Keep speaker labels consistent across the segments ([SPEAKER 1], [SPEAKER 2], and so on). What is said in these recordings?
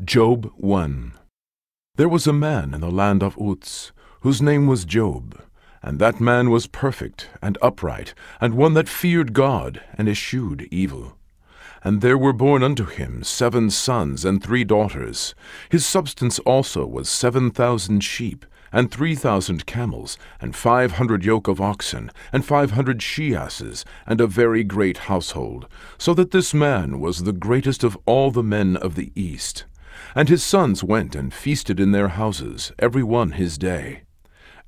[SPEAKER 1] Job 1. There was a man in the land of Uz, whose name was Job, and that man was perfect and upright, and one that feared God and eschewed evil. And there were born unto him 7 sons and 3 daughters. His substance also was 7,000 sheep, and 3,000 camels, and 500 yoke of oxen, and 500 she-asses, and a very great household, so that this man was the greatest of all the men of the east. And his sons went and feasted in their houses, every one his day,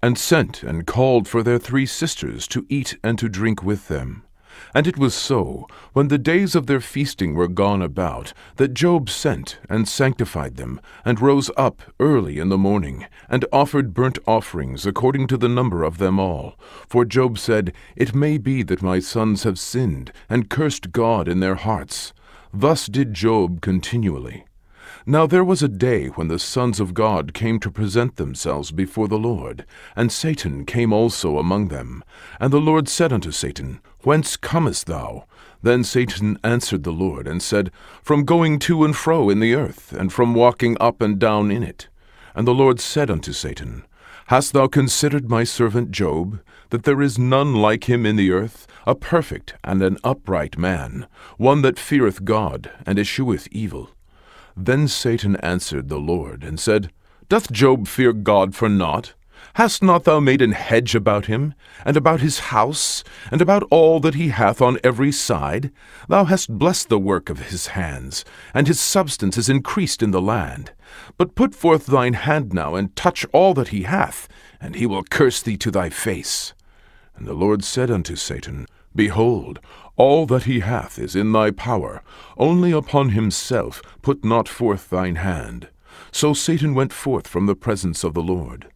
[SPEAKER 1] and sent and called for their 3 sisters to eat and to drink with them. And it was so, when the days of their feasting were gone about, that Job sent and sanctified them, and rose up early in the morning, and offered burnt offerings according to the number of them all. For Job said, It may be that my sons have sinned, and cursed God in their hearts. Thus did Job continually. Now there was a day when the sons of God came to present themselves before the Lord, and Satan came also among them. And the Lord said unto Satan, Whence comest thou? Then Satan answered the Lord, and said, From going to and fro in the earth, and from walking up and down in it. And the Lord said unto Satan, Hast thou considered my servant Job, that there is none like him in the earth, a perfect and an upright man, one that feareth God, and escheweth evil? Then Satan answered the Lord, and said, Doth Job fear God for naught? Hast not thou made an hedge about him, and about his house, and about all that he hath on every side? Thou hast blessed the work of his hands, and his substance is increased in the land. But put forth thine hand now, and touch all that he hath, and he will curse thee to thy face. And the Lord said unto Satan, Behold, all that he hath is in thy power, only upon himself put not forth thine hand. So Satan went forth from the presence of the Lord.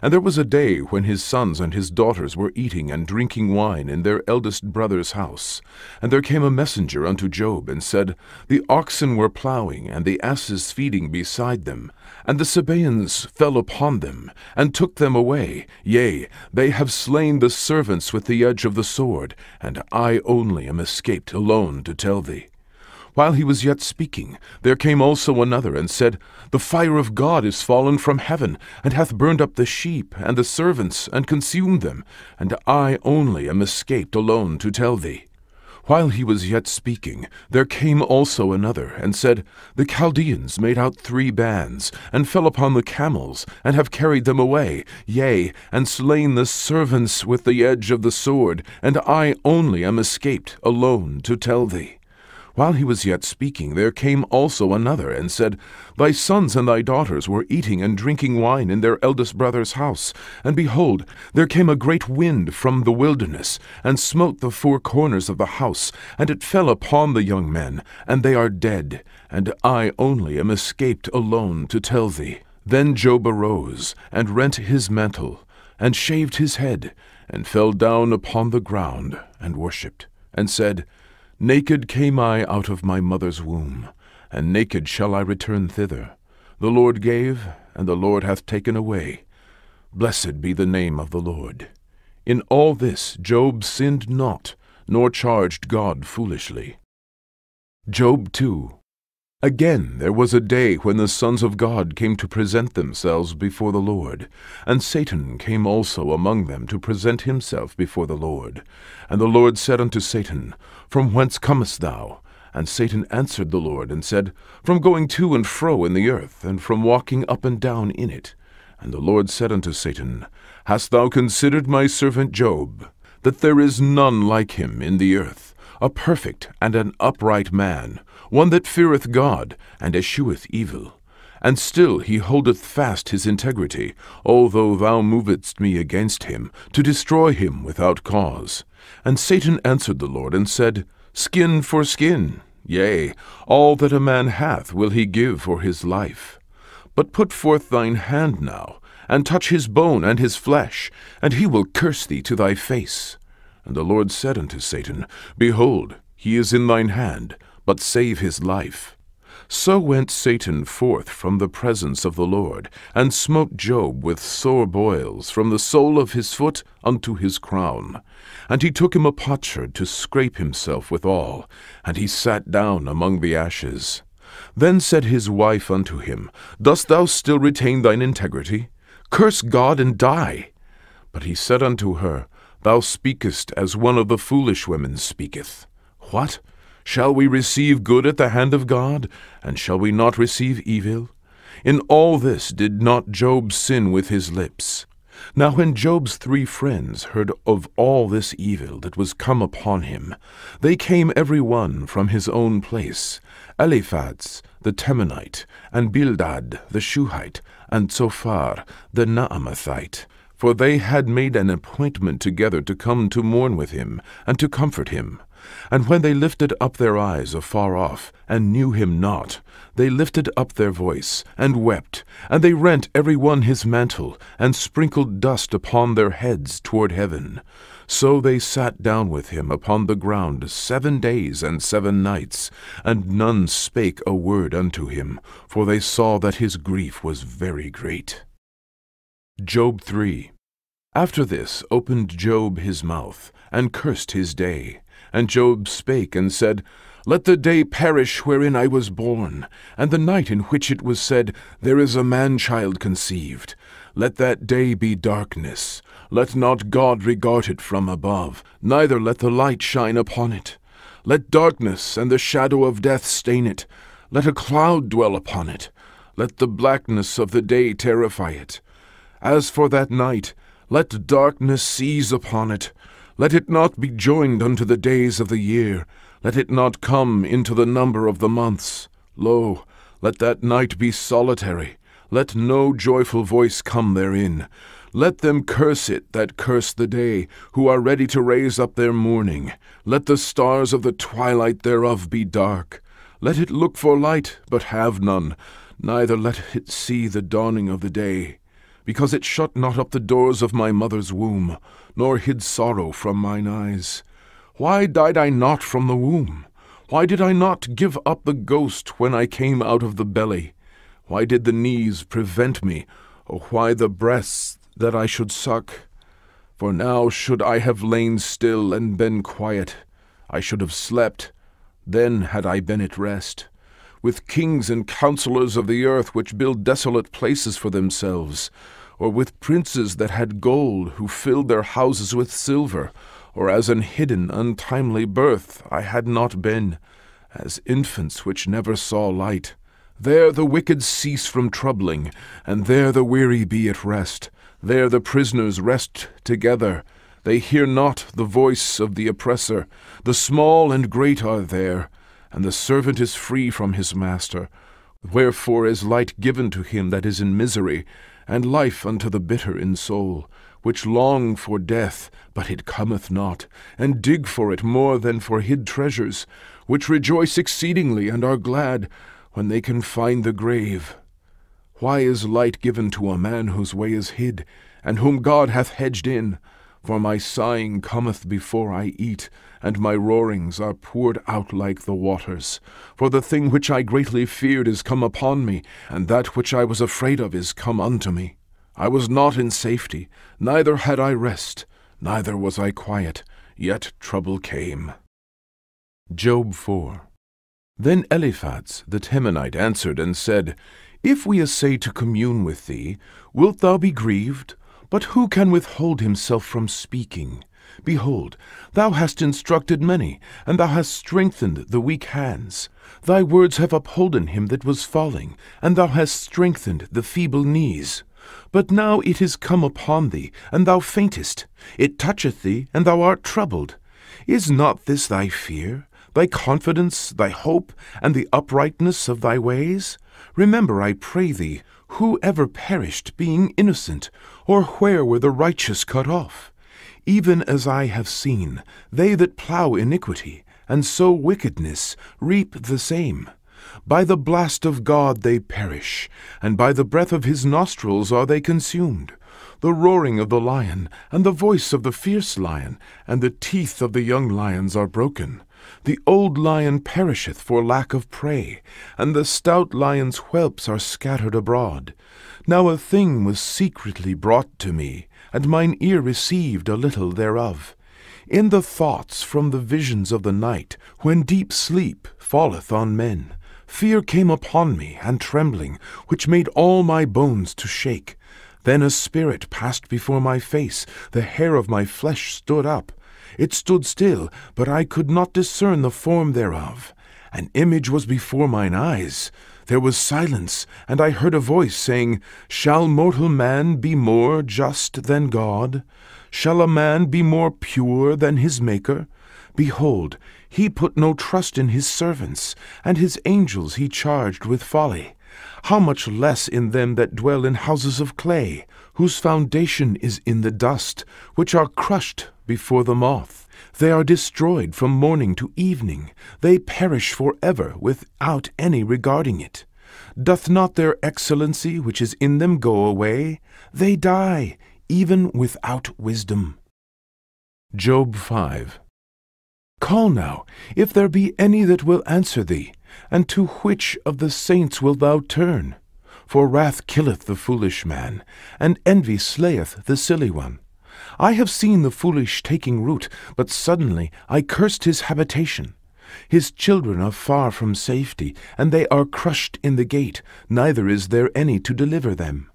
[SPEAKER 1] And there was a day when his sons and his daughters were eating and drinking wine in their eldest brother's house. And there came a messenger unto Job, and said, The oxen were plowing, and the asses feeding beside them, and the Sabaeans fell upon them, and took them away. Yea, they have slain the servants with the edge of the sword, and I only am escaped alone to tell thee. While he was yet speaking, there came also another, and said, The fire of God is fallen from heaven, and hath burned up the sheep and the servants, and consumed them, and I only am escaped alone to tell thee. While he was yet speaking, there came also another, and said, The Chaldeans made out 3 bands, and fell upon the camels, and have carried them away, yea, and slain the servants with the edge of the sword, and I only am escaped alone to tell thee. While he was yet speaking, there came also another, and said, Thy sons and thy daughters were eating and drinking wine in their eldest brother's house. And behold, there came a great wind from the wilderness, and smote the 4 corners of the house, and it fell upon the young men, and they are dead, and I only am escaped alone to tell thee. Then Job arose, and rent his mantle, and shaved his head, and fell down upon the ground, and worshipped, and said, Naked came I out of my mother's womb, and naked shall I return thither. The Lord gave, and the Lord hath taken away. Blessed be the name of the Lord. In all this Job sinned not, nor charged God foolishly. Job 2. Again there was a day when the sons of God came to present themselves before the Lord, and Satan came also among them to present himself before the Lord. And the Lord said unto Satan, From whence comest thou? And Satan answered the Lord, and said, From going to and fro in the earth, and from walking up and down in it. And the Lord said unto Satan, Hast thou considered my servant Job, that there is none like him in the earth, a perfect and an upright man, one that feareth God, and escheweth evil? And still he holdeth fast his integrity, although thou movedst me against him, to destroy him without cause. And Satan answered the Lord, and said, Skin for skin, yea, all that a man hath will he give for his life. But put forth thine hand now, and touch his bone and his flesh, and he will curse thee to thy face. And the Lord said unto Satan, Behold, he is in thine hand, but save his life. So went Satan forth from the presence of the Lord, and smote Job with sore boils from the sole of his foot unto his crown. And he took him a potsherd to scrape himself withal, and he sat down among the ashes. Then said his wife unto him, Dost thou still retain thine integrity? Curse God and die. But he said unto her, Thou speakest as one of the foolish women speaketh. What? Shall we receive good at the hand of God, and shall we not receive evil? In all this did not Job sin with his lips. Now when Job's 3 friends heard of all this evil that was come upon him, they came every one from his own place, Eliphaz the Temanite, and Bildad the Shuhite, and Zophar the Naamathite, for they had made an appointment together to come to mourn with him, and to comfort him. And when they lifted up their eyes afar off, and knew him not, they lifted up their voice, and wept, and they rent every one his mantle, and sprinkled dust upon their heads toward heaven. So they sat down with him upon the ground 7 days and 7 nights, and none spake a word unto him, for they saw that his grief was very great. Job 3. After this opened Job his mouth, and cursed his day. And Job spake and said, Let the day perish wherein I was born, and the night in which it was said, There is a man-child conceived. Let that day be darkness. Let not God regard it from above, neither let the light shine upon it. Let darkness and the shadow of death stain it. Let a cloud dwell upon it. Let the blackness of the day terrify it. As for that night, let darkness seize upon it. Let it not be joined unto the days of the year. Let it not come into the number of the months. Lo, let that night be solitary. Let no joyful voice come therein. Let them curse it that curse the day, who are ready to raise up their mourning. Let the stars of the twilight thereof be dark. Let it look for light, but have none, neither let it see the dawning of the day. Because it shut not up the doors of my mother's womb, nor hid sorrow from mine eyes. Why died I not from the womb? Why did I not give up the ghost when I came out of the belly? Why did the knees prevent me, or why the breasts that I should suck? For now should I have lain still and been quiet. I should have slept, then had I been at rest. With kings and counselors of the earth which build desolate places for themselves, or with princes that had gold, who filled their houses with silver, or as an hidden, untimely birth I had not been, as infants which never saw light. There the wicked cease from troubling, and there the weary be at rest. There the prisoners rest together. They hear not the voice of the oppressor. The small and great are there, and the servant is free from his master. Wherefore is light given to him that is in misery, and life unto the bitter in soul, which long for death, but it cometh not, and dig for it more than for hid treasures, which rejoice exceedingly and are glad when they can find the grave. Why is light given to a man whose way is hid, and whom God hath hedged in? For my sighing cometh before I eat, and my roarings are poured out like the waters. For the thing which I greatly feared is come upon me, and that which I was afraid of is come unto me. I was not in safety, neither had I rest, neither was I quiet, yet trouble came. Job 4. Then Eliphaz the Temanite answered and said, If we essay to commune with thee, wilt thou be grieved? But who can withhold himself from speaking? Behold, thou hast instructed many, and thou hast strengthened the weak hands. Thy words have upholden him that was falling, and thou hast strengthened the feeble knees. But now it is come upon thee, and thou faintest. It toucheth thee, and thou art troubled. Is not this thy fear, thy confidence, thy hope, and the uprightness of thy ways? Remember, I pray thee, who ever perished, being innocent, or where were the righteous cut off? Even as I have seen, they that plough iniquity, and sow wickedness, reap the same. By the blast of God they perish, and by the breath of his nostrils are they consumed. The roaring of the lion, and the voice of the fierce lion, and the teeth of the young lions are broken. The old lion perisheth for lack of prey, and the stout lion's whelps are scattered abroad. Now a thing was secretly brought to me, and mine ear received a little thereof. In the thoughts from the visions of the night, when deep sleep falleth on men, Fear came upon me, and trembling, which made all my bones to shake. Then a spirit passed before my face, the hair of my flesh stood up. It stood still, but I could not discern the form thereof. An image was before mine eyes. There was silence, and I heard a voice saying, Shall mortal man be more just than God? Shall a man be more pure than his Maker? Behold, he put no trust in his servants, and his angels he charged with folly. How much less in them that dwell in houses of clay, whose foundation is in the dust, which are crushed before the moth. They are destroyed from morning to evening. They perish forever without any regarding it. Doth not their excellency which is in them go away? They die, even without wisdom. Job 5. Call now, if there be any that will answer thee, and to which of the saints wilt thou turn? For wrath killeth the foolish man, and envy slayeth the silly one. I have seen the foolish taking root, but suddenly I cursed his habitation. His children are far from safety, and they are crushed in the gate, neither is there any to deliver them.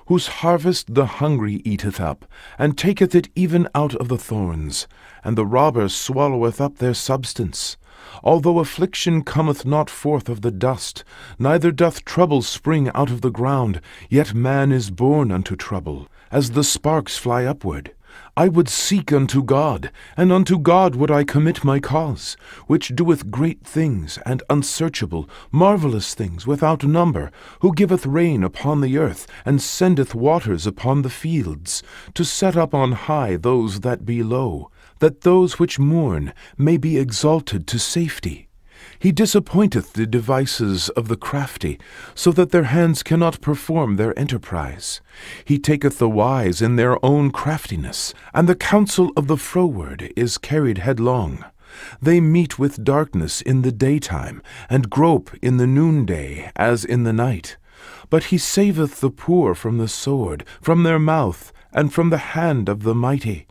[SPEAKER 1] Whose harvest the hungry eateth up, and taketh it even out of the thorns, and the robber swalloweth up their substance. Although affliction cometh not forth of the dust, neither doth trouble spring out of the ground, yet man is born unto trouble, as the sparks fly upward. I would seek unto God, and unto God would I commit my cause, which doeth great things, and unsearchable, marvelous things without number, who giveth rain upon the earth, and sendeth waters upon the fields, to set up on high those that be low, that those which mourn may be exalted to safety. He disappointeth the devices of the crafty, so that their hands cannot perform their enterprise. He taketh the wise in their own craftiness, and the counsel of the froward is carried headlong. They meet with darkness in the daytime, and grope in the noonday as in the night. But he saveth the poor from the sword, from their mouth, and from the hand of the mighty.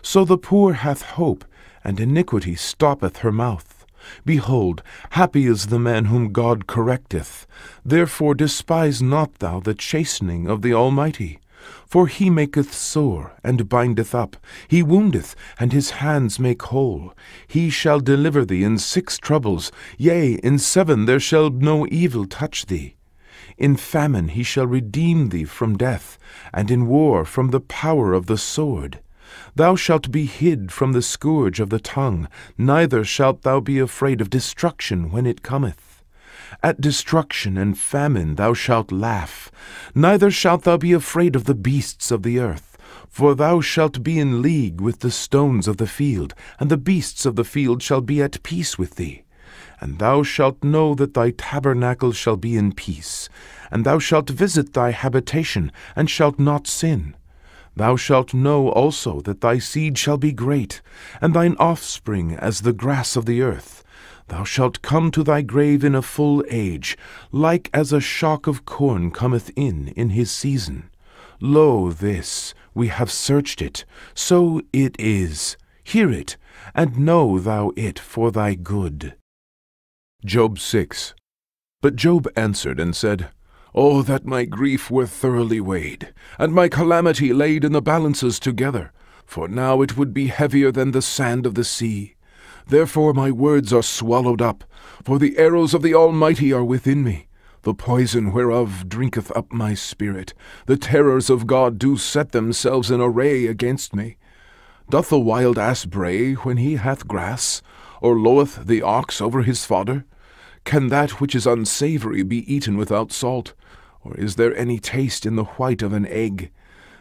[SPEAKER 1] So the poor hath hope, and iniquity stoppeth her mouth. Behold, happy is the man whom God correcteth. Therefore despise not thou the chastening of the Almighty. For he maketh sore, and bindeth up. He woundeth, and his hands make whole. He shall deliver thee in 6 troubles. Yea, in 7 there shall no evil touch thee. In famine he shall redeem thee from death, and in war from the power of the sword. Thou shalt be hid from the scourge of the tongue, neither shalt thou be afraid of destruction when it cometh. At destruction and famine thou shalt laugh, neither shalt thou be afraid of the beasts of the earth. For thou shalt be in league with the stones of the field, and the beasts of the field shall be at peace with thee. And thou shalt know that thy tabernacle shall be in peace, and thou shalt visit thy habitation, and shalt not sin. Thou shalt know also that thy seed shall be great, and thine offspring as the grass of the earth. Thou shalt come to thy grave in a full age, like as a shock of corn cometh in his season. Lo, this, we have searched it, so it is. Hear it, and know thou it for thy good. Job 6. But Job answered and said, Oh, that my grief were thoroughly weighed, and my calamity laid in the balances together, for now it would be heavier than the sand of the sea. Therefore my words are swallowed up, for the arrows of the Almighty are within me. The poison whereof drinketh up my spirit. The terrors of God do set themselves in array against me. Doth the wild ass bray when he hath grass, or loweth the ox over his fodder? Can that which is unsavory be eaten without salt? Or is there any taste in the white of an egg?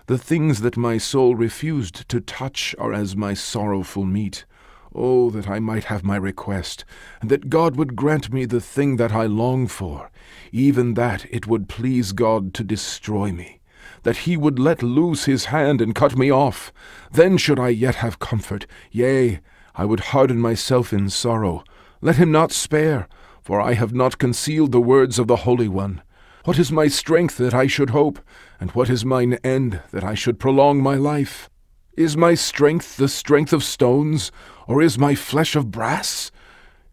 [SPEAKER 1] The things that my soul refused to touch are as my sorrowful meat. Oh, that I might have my request, and that God would grant me the thing that I long for, even that it would please God to destroy me, that he would let loose his hand and cut me off. Then should I yet have comfort, yea, I would harden myself in sorrow. Let him not spare, for I have not concealed the words of the Holy One. What is my strength that I should hope, and what is mine end that I should prolong my life? Is my strength the strength of stones, or is my flesh of brass?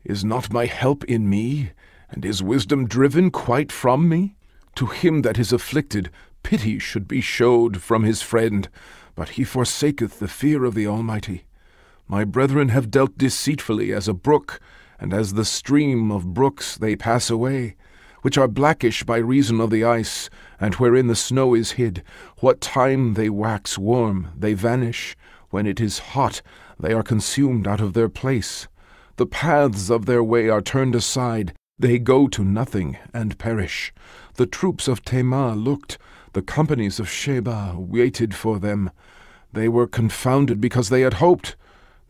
[SPEAKER 1] Is not my help in me, and is wisdom driven quite from me? To him that is afflicted, pity should be showed from his friend, but he forsaketh the fear of the Almighty. My brethren have dealt deceitfully as a brook, and as the stream of brooks they pass away, which are blackish by reason of the ice, and wherein the snow is hid. What time they wax warm, they vanish. When it is hot, they are consumed out of their place. The paths of their way are turned aside. They go to nothing, and perish. The troops of Tema looked. The companies of Sheba waited for them. They were confounded because they had hoped.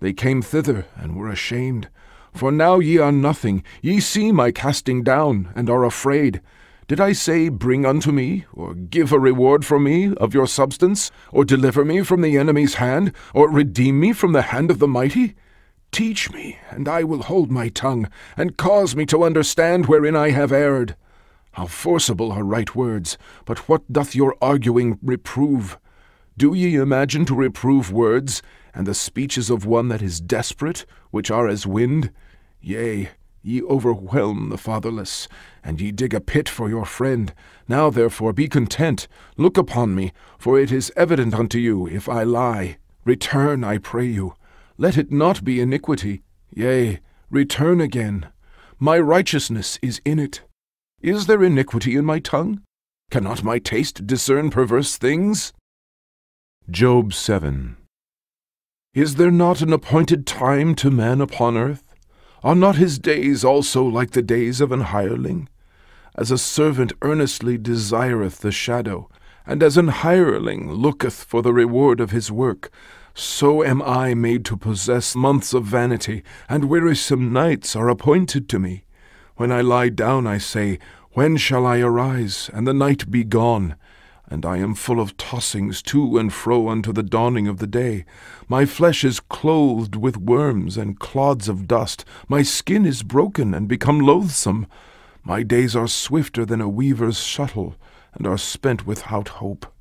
[SPEAKER 1] They came thither, and were ashamed. For now ye are nothing. Ye see my casting down, and are afraid. Did I say, Bring unto me, or give a reward for me of your substance, or deliver me from the enemy's hand, or redeem me from the hand of the mighty? Teach me, and I will hold my tongue, and cause me to understand wherein I have erred. How forcible are right words, but what doth your arguing reprove? Do ye imagine to reprove words, and the speeches of one that is desperate, which are as wind? Yea, ye overwhelm the fatherless, and ye dig a pit for your friend. Now therefore be content, look upon me, for it is evident unto you if I lie. Return, I pray you. Let it not be iniquity. Yea, return again. My righteousness is in it. Is there iniquity in my tongue? Cannot my taste discern perverse things? Job 7. Is there not an appointed time to man upon earth? Are not his days also like the days of an hireling? As a servant earnestly desireth the shadow, and as an hireling looketh for the reward of his work, so am I made to possess months of vanity, and wearisome nights are appointed to me. When I lie down, I say, When shall I arise, and the night be gone? And I am full of tossings to and fro unto the dawning of the day. My flesh is clothed with worms and clods of dust. My skin is broken and become loathsome. My days are swifter than a weaver's shuttle, and are spent without hope.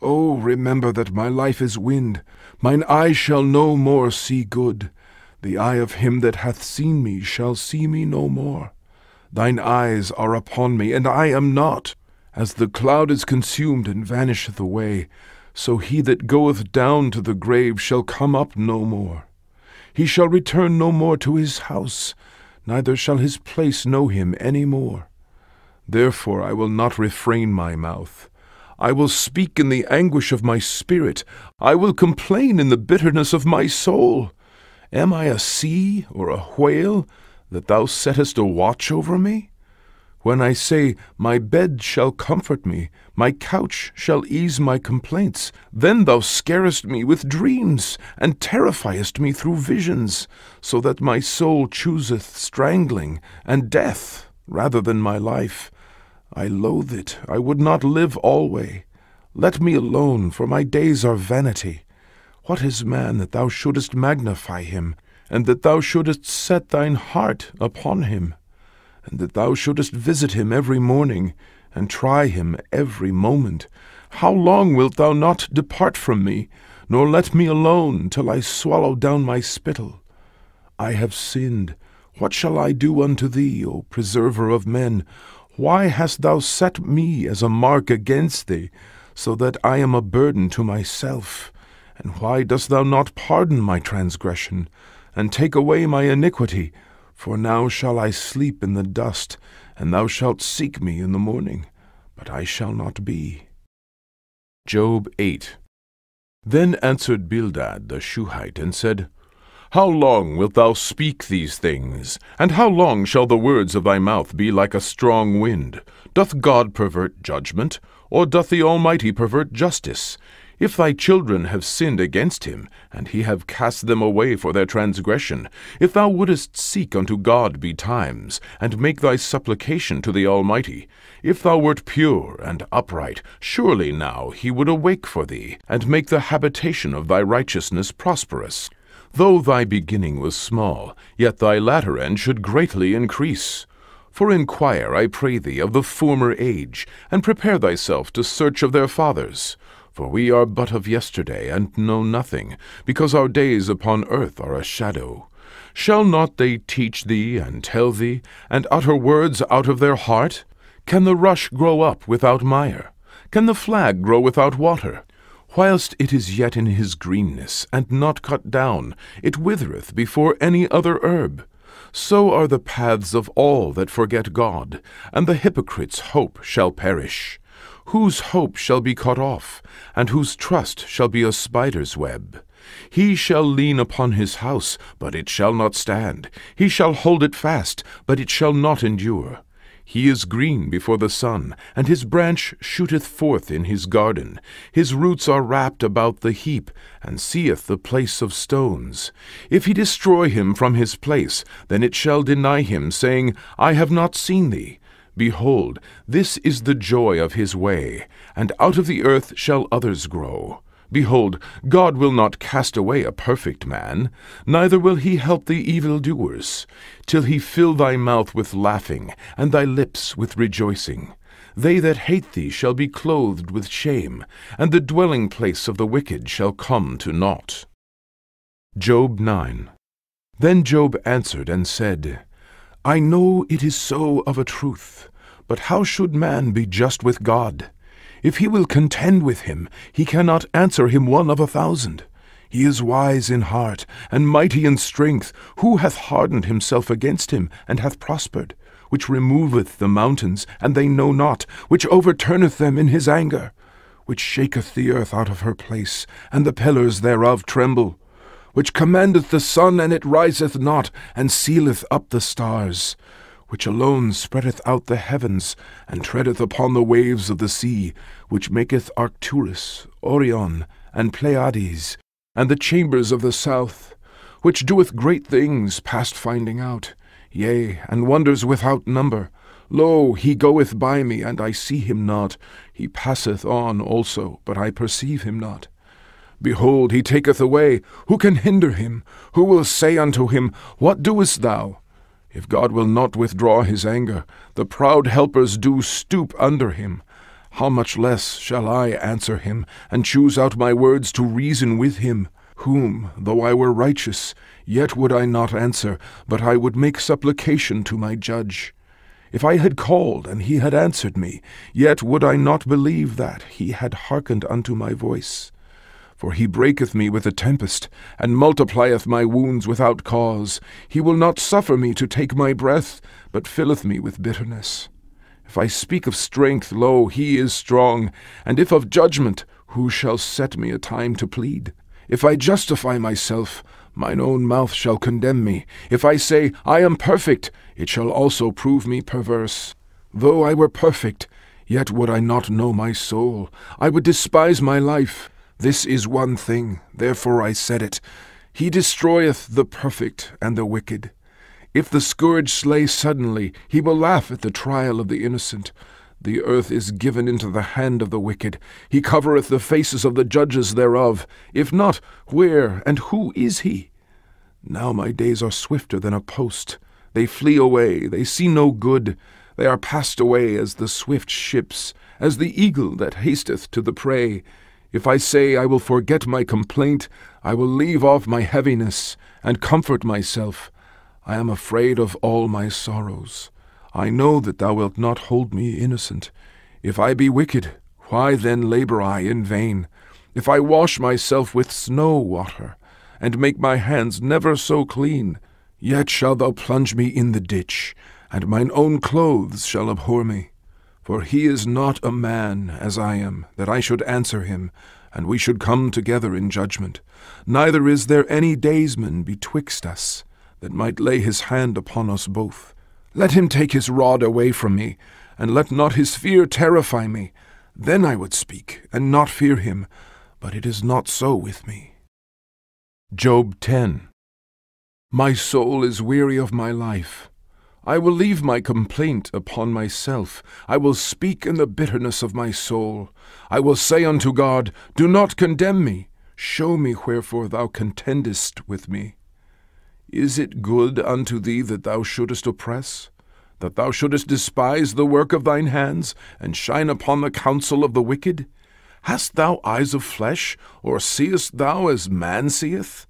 [SPEAKER 1] Oh, remember that my life is wind. Mine eye shall no more see good. The eye of him that hath seen me shall see me no more. Thine eyes are upon me, and I am not. As the cloud is consumed and vanisheth away, so he that goeth down to the grave shall come up no more. He shall return no more to his house, neither shall his place know him any more. Therefore I will not refrain my mouth. I will speak in the anguish of my spirit. I will complain in the bitterness of my soul. Am I a sea or a whale, that thou settest a watch over me? When I say, My bed shall comfort me, my couch shall ease my complaints, then thou scarest me with dreams, and terrifiest me through visions, so that my soul chooseth strangling and death rather than my life. I loathe it, I would not live alway. Let me alone, for my days are vanity. What is man that thou shouldest magnify him, and that thou shouldest set thine heart upon him? And that thou shouldest visit him every morning, and try him every moment? How long wilt thou not depart from me, nor let me alone till I swallow down my spittle? I have sinned. What shall I do unto thee, O preserver of men? Why hast thou set me as a mark against thee, so that I am a burden to myself? And why dost thou not pardon my transgression, and take away my iniquity? For now shall I sleep in the dust, and thou shalt seek me in the morning, but I shall not be. Job 8. Then answered Bildad the Shuhite, and said, How long wilt thou speak these things? And how long shall the words of thy mouth be like a strong wind? Doth God pervert judgment, or doth the Almighty pervert justice? If thy children have sinned against him, and he have cast them away for their transgression, if thou wouldest seek unto God betimes, and make thy supplication to the Almighty, if thou wert pure and upright, surely now he would awake for thee, and make the habitation of thy righteousness prosperous. Though thy beginning was small, yet thy latter end should greatly increase. For inquire, I pray thee, of the former age, and prepare thyself to search of their fathers. For we are but of yesterday, and know nothing, because our days upon earth are a shadow. Shall not they teach thee and tell thee, and utter words out of their heart? Can the rush grow up without mire? Can the flag grow without water? Whilst it is yet in his greenness, and not cut down, it withereth before any other herb. So are the paths of all that forget God, and the hypocrite's hope shall perish. Whose hope shall be cut off, and whose trust shall be a spider's web? He shall lean upon his house, but it shall not stand. He shall hold it fast, but it shall not endure. He is green before the sun, and his branch shooteth forth in his garden. His roots are wrapped about the heap, and seeth the place of stones. If he destroy him from his place, then it shall deny him, saying, I have not seen thee. Behold, this is the joy of his way, and out of the earth shall others grow. Behold, God will not cast away a perfect man, neither will he help the evildoers, till he fill thy mouth with laughing, and thy lips with rejoicing. They that hate thee shall be clothed with shame, and the dwelling place of the wicked shall come to naught. Job 9. Then Job answered and said, I know it is so of a truth, but how should man be just with God? If he will contend with him, he cannot answer him 1 of 1,000. He is wise in heart, and mighty in strength. Who hath hardened himself against him, and hath prospered? Which removeth the mountains, and they know not, which overturneth them in his anger, which shaketh the earth out of her place, and the pillars thereof tremble, which commandeth the sun, and it riseth not, and sealeth up the stars, which alone spreadeth out the heavens, and treadeth upon the waves of the sea, which maketh Arcturus, Orion, and Pleiades, and the chambers of the south, which doeth great things past finding out, yea, and wonders without number. Lo, he goeth by me, and I see him not. He passeth on also, but I perceive him not. Behold, he taketh away. Who can hinder him? Who will say unto him, What doest thou? If God will not withdraw his anger, the proud helpers do stoop under him. How much less shall I answer him, and choose out my words to reason with him? Whom, though I were righteous, yet would I not answer, but I would make supplication to my judge. If I had called, and he had answered me, yet would I not believe that he had hearkened unto my voice. For he breaketh me with a tempest, and multiplieth my wounds without cause. He will not suffer me to take my breath, but filleth me with bitterness. If I speak of strength, lo, he is strong, and if of judgment, who shall set me a time to plead? If I justify myself, mine own mouth shall condemn me. If I say, I am perfect, it shall also prove me perverse. Though I were perfect, yet would I not know my soul. I would despise my life. This is one thing, therefore I said it. He destroyeth the perfect and the wicked. If the scourge slay suddenly, he will laugh at the trial of the innocent. The earth is given into the hand of the wicked. He covereth the faces of the judges thereof. If not, where and who is he? Now my days are swifter than a post. They flee away, they see no good. They are passed away as the swift ships, as the eagle that hasteth to the prey. If I say I will forget my complaint, I will leave off my heaviness, and comfort myself. I am afraid of all my sorrows. I know that thou wilt not hold me innocent. If I be wicked, why then labor I in vain? If I wash myself with snow water, and make my hands never so clean, yet shalt thou plunge me in the ditch, and mine own clothes shall abhor me. For he is not a man as I am, that I should answer him, and we should come together in judgment. Neither is there any daysman betwixt us, that might lay his hand upon us both. Let him take his rod away from me, and let not his fear terrify me. Then I would speak, and not fear him, but it is not so with me. Job 10. My soul is weary of my life. I will leave my complaint upon myself. I will speak in the bitterness of my soul. I will say unto God, Do not condemn me. Show me wherefore thou contendest with me. Is it good unto thee that thou shouldest oppress? That thou shouldest despise the work of thine hands, and shine upon the counsel of the wicked? Hast thou eyes of flesh, or seest thou as man seeth?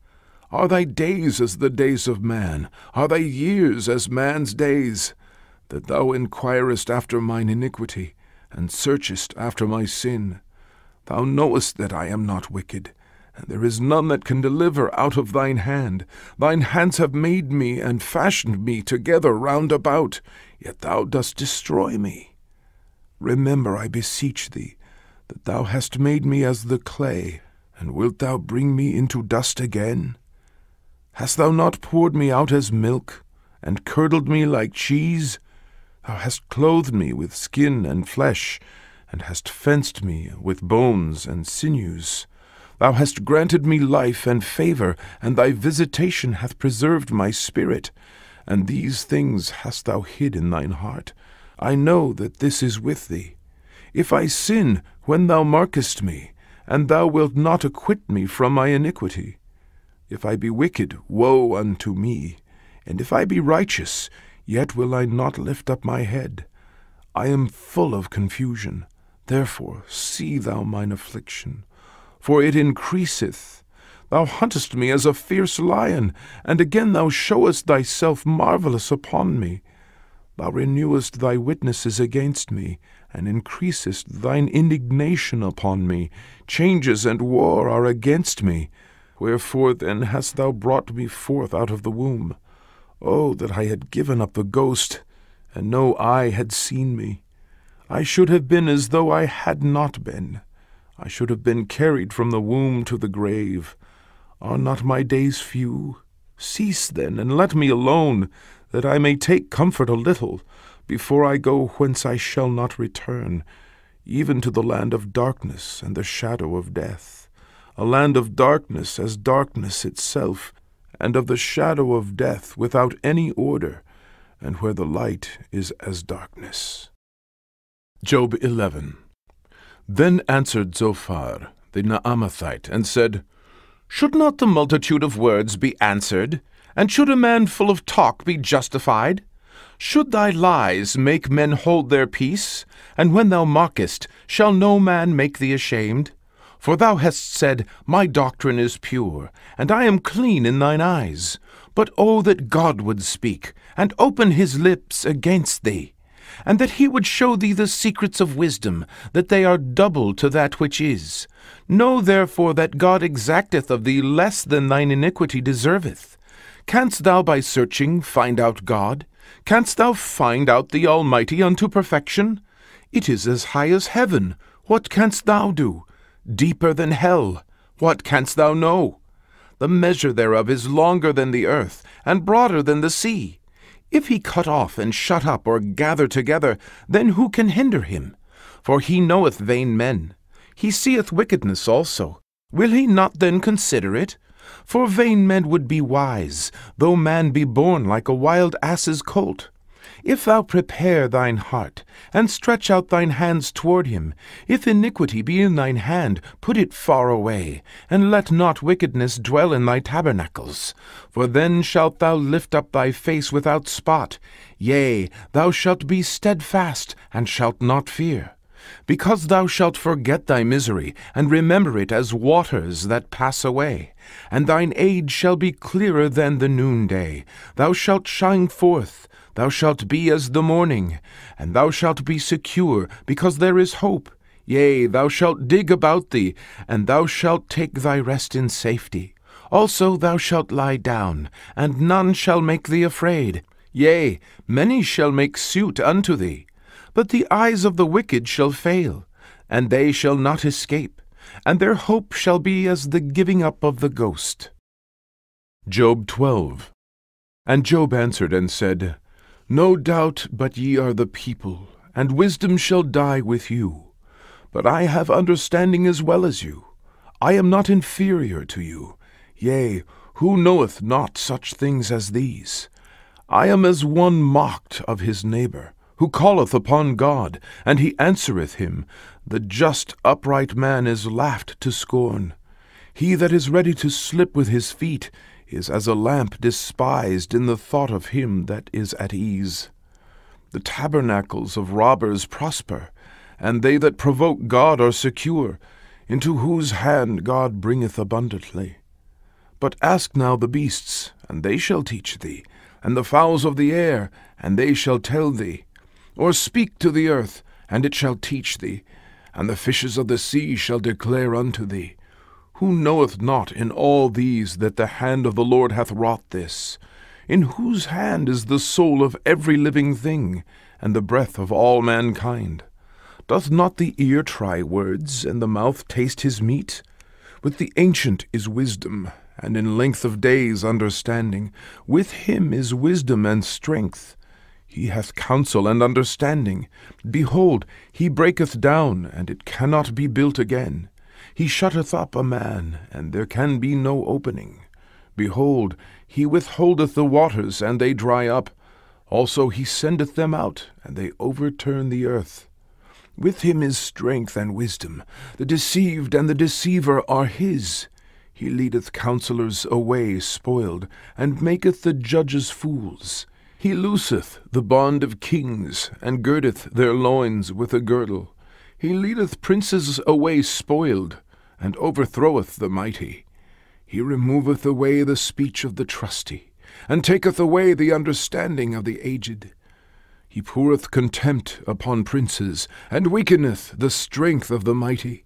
[SPEAKER 1] Are thy days as the days of man? Are thy years as man's days? That thou inquirest after mine iniquity, and searchest after my sin. Thou knowest that I am not wicked, and there is none that can deliver out of thine hand. Thine hands have made me and fashioned me together round about, yet thou dost destroy me. Remember, I beseech thee, that thou hast made me as the clay, and wilt thou bring me into dust again? Hast thou not poured me out as milk, and curdled me like cheese? Thou hast clothed me with skin and flesh, and hast fenced me with bones and sinews. Thou hast granted me life and favor, and thy visitation hath preserved my spirit. And these things hast thou hid in thine heart. I know that this is with thee. If I sin, when thou markest me, and thou wilt not acquit me from my iniquity. If I be wicked, woe unto me. And if I be righteous, yet will I not lift up my head. I am full of confusion. Therefore see thou mine affliction, for it increaseth. Thou huntest me as a fierce lion, and again thou showest thyself marvelous upon me. Thou renewest thy witnesses against me, and increasest thine indignation upon me. Changes and war are against me. Wherefore then hast thou brought me forth out of the womb? Oh, that I had given up the ghost, and no eye had seen me. I should have been as though I had not been. I should have been carried from the womb to the grave. Are not my days few? Cease then, and let me alone, that I may take comfort a little, before I go whence I shall not return, even to the land of darkness and the shadow of death, a land of darkness as darkness itself, and of the shadow of death without any order, and where the light is as darkness. Job 11. Then answered Zophar the Naamathite, and said, Should not the multitude of words be answered? And should a man full of talk be justified? Should thy lies make men hold their peace? And when thou mockest, shall no man make thee ashamed? For thou hast said, My doctrine is pure, and I am clean in thine eyes. But oh, that God would speak, and open his lips against thee, and that he would show thee the secrets of wisdom, that they are double to that which is. Know therefore that God exacteth of thee less than thine iniquity deserveth. Canst thou by searching find out God? Canst thou find out the Almighty unto perfection? It is as high as heaven. What canst thou do? Deeper than hell. What canst thou know? The measure thereof is longer than the earth, and broader than the sea. If he cut off and shut up or gather together, then who can hinder him? For he knoweth vain men. He seeth wickedness also. Will he not then consider it? For vain men would be wise, though man be born like a wild ass's colt. If thou prepare thine heart, and stretch out thine hands toward him, if iniquity be in thine hand, put it far away, and let not wickedness dwell in thy tabernacles. For then shalt thou lift up thy face without spot, yea, thou shalt be steadfast, and shalt not fear. Because thou shalt forget thy misery, and remember it as waters that pass away. And thine age shall be clearer than the noonday. Thou shalt shine forth, thou shalt be as the morning, and thou shalt be secure, because there is hope. Yea, thou shalt dig about thee, and thou shalt take thy rest in safety. Also thou shalt lie down, and none shall make thee afraid. Yea, many shall make suit unto thee. But the eyes of the wicked shall fail, and they shall not escape, and their hope shall be as the giving up of the ghost. Job 12. And Job answered and said, No doubt but ye are the people, and wisdom shall die with you. But I have understanding as well as you. I am not inferior to you. Yea, who knoweth not such things as these? I am as one mocked of his neighbor, who calleth upon God, and he answereth him. The just upright man is laughed to scorn. He that is ready to slip with his feet is as a lamp despised in the thought of him that is at ease. The tabernacles of robbers prosper, and they that provoke God are secure, into whose hand God bringeth abundantly. But ask now the beasts, and they shall teach thee, and the fowls of the air, and they shall tell thee. Or speak to the earth, and it shall teach thee, and the fishes of the sea shall declare unto thee. Who knoweth not in all these that the hand of the Lord hath wrought this? In whose hand is the soul of every living thing, and the breath of all mankind? Doth not the ear try words, and the mouth taste his meat? With the ancient is wisdom, and in length of days understanding. With him is wisdom and strength. He hath counsel and understanding. Behold, he breaketh down, and it cannot be built again. He shutteth up a man, and there can be no opening. Behold, he withholdeth the waters, and they dry up. Also he sendeth them out, and they overturn the earth. With him is strength and wisdom. The deceived and the deceiver are his. He leadeth counselors away spoiled, and maketh the judges fools. He looseth the bond of kings, and girdeth their loins with a girdle. He leadeth princes away spoiled, and overthroweth the mighty. He removeth away the speech of the trusty, and taketh away the understanding of the aged. He poureth contempt upon princes, and weakeneth the strength of the mighty.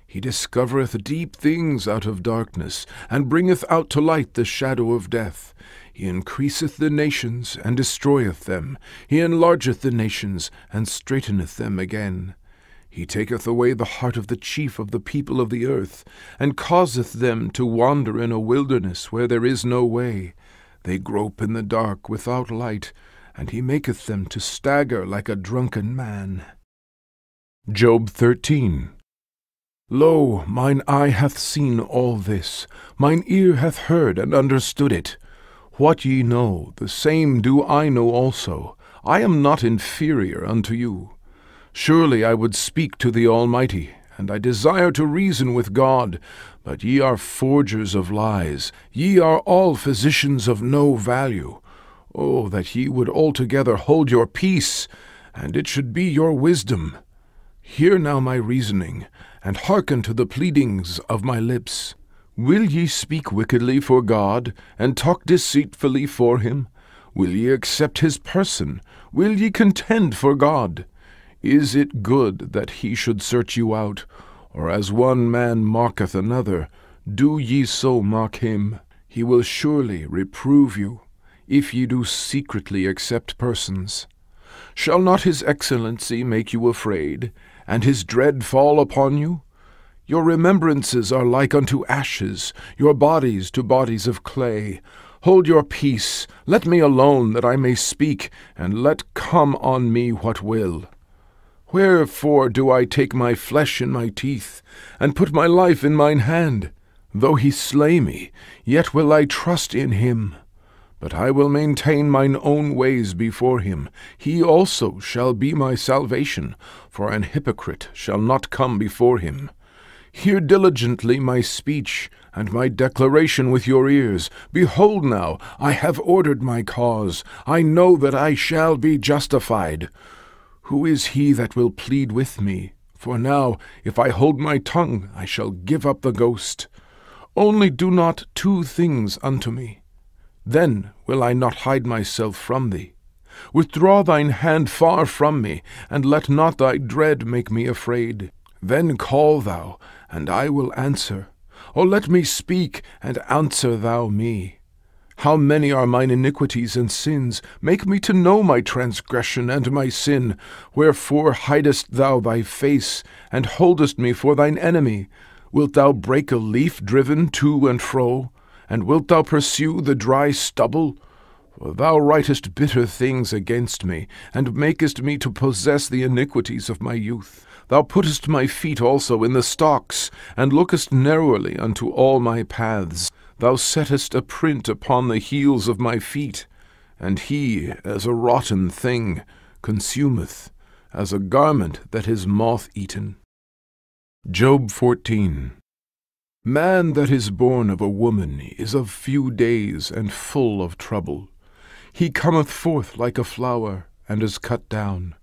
[SPEAKER 1] He discovereth deep things out of darkness, and bringeth out to light the shadow of death. He increaseth the nations, and destroyeth them. He enlargeth the nations, and straiteneth them again. He taketh away the heart of the chief of the people of the earth, and causeth them to wander in a wilderness where there is no way. They grope in the dark without light, and he maketh them to stagger like a drunken man. Job 13. Lo, mine eye hath seen all this, mine ear hath heard and understood it. What ye know, the same do I know also. I am not inferior unto you. Surely I would speak to the Almighty, and I desire to reason with God. But ye are forgers of lies, ye are all physicians of no value. Oh, that ye would altogether hold your peace, and it should be your wisdom. Hear now my reasoning, and hearken to the pleadings of my lips. Will ye speak wickedly for God, and talk deceitfully for him? Will ye accept his person? Will ye contend for God? Is it good that he should search you out? Or as one man mocketh another, do ye so mock him? He will surely reprove you, if ye do secretly accept persons. Shall not his excellency make you afraid, and his dread fall upon you? Your remembrances are like unto ashes, your bodies to bodies of clay. Hold your peace, let me alone, that I may speak, and let come on me what will. Wherefore do I take my flesh in my teeth, and put my life in mine hand? Though he slay me, yet will I trust in him. But I will maintain mine own ways before him. He also shall be my salvation, for an hypocrite shall not come before him. Hear diligently my speech, and my declaration with your ears. Behold now, I have ordered my cause. I know that I shall be justified. Who is he that will plead with me? For now, if I hold my tongue, I shall give up the ghost. Only do not two things unto me. Then will I not hide myself from thee. Withdraw thine hand far from me, and let not thy dread make me afraid. Then call thou, and I will answer. O let me speak, and answer thou me. How many are mine iniquities and sins? Make me to know my transgression and my sin. Wherefore hidest thou thy face, and holdest me for thine enemy? Wilt thou break a leaf driven to and fro? And wilt thou pursue the dry stubble? For thou writest bitter things against me, and makest me to possess the iniquities of my youth. Thou puttest my feet also in the stocks, and lookest narrowly unto all my paths. Thou settest a print upon the heels of my feet, and he, as a rotten thing, consumeth, as a garment that is moth-eaten. Job 14. Man that is born of a woman is of few days and full of trouble. He cometh forth like a flower, and is cut down.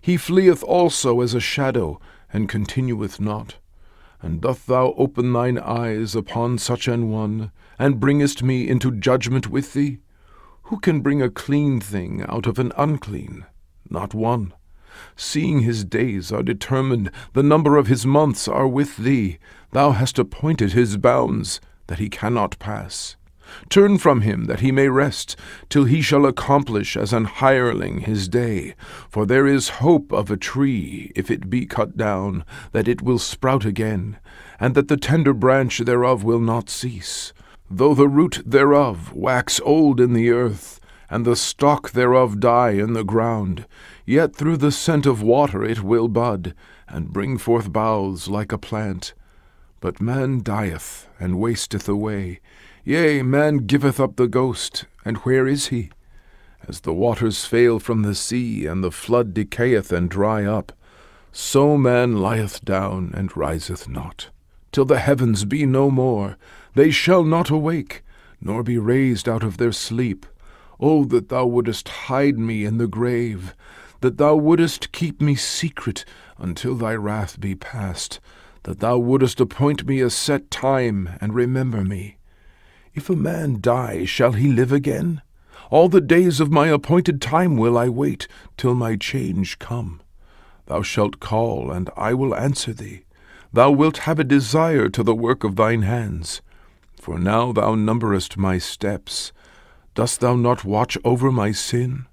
[SPEAKER 1] He fleeth also as a shadow, and continueth not. And doth thou open thine eyes upon such an one, and bringest me into judgment with thee? Who can bring a clean thing out of an unclean? Not one. Seeing his days are determined, the number of his months are with thee. Thou hast appointed his bounds, that he cannot pass. Turn from him, that he may rest, till he shall accomplish as an hireling his day. For there is hope of a tree, if it be cut down, that it will sprout again, and that the tender branch thereof will not cease. Though the root thereof wax old in the earth, and the stalk thereof die in the ground, yet through the scent of water it will bud, and bring forth boughs like a plant. But man dieth, and wasteth away. Yea, man giveth up the ghost, and where is he? As the waters fail from the sea, and the flood decayeth and dry up, so man lieth down and riseth not. Till the heavens be no more, they shall not awake, nor be raised out of their sleep. O that thou wouldest hide me in the grave, that thou wouldest keep me secret until thy wrath be past, that thou wouldest appoint me a set time, and remember me. If a man die, shall he live again? All the days of my appointed time will I wait, till my change come. Thou shalt call, and I will answer thee. Thou wilt have a desire to the work of thine hands. For now thou numberest my steps. Dost thou not watch over my sin?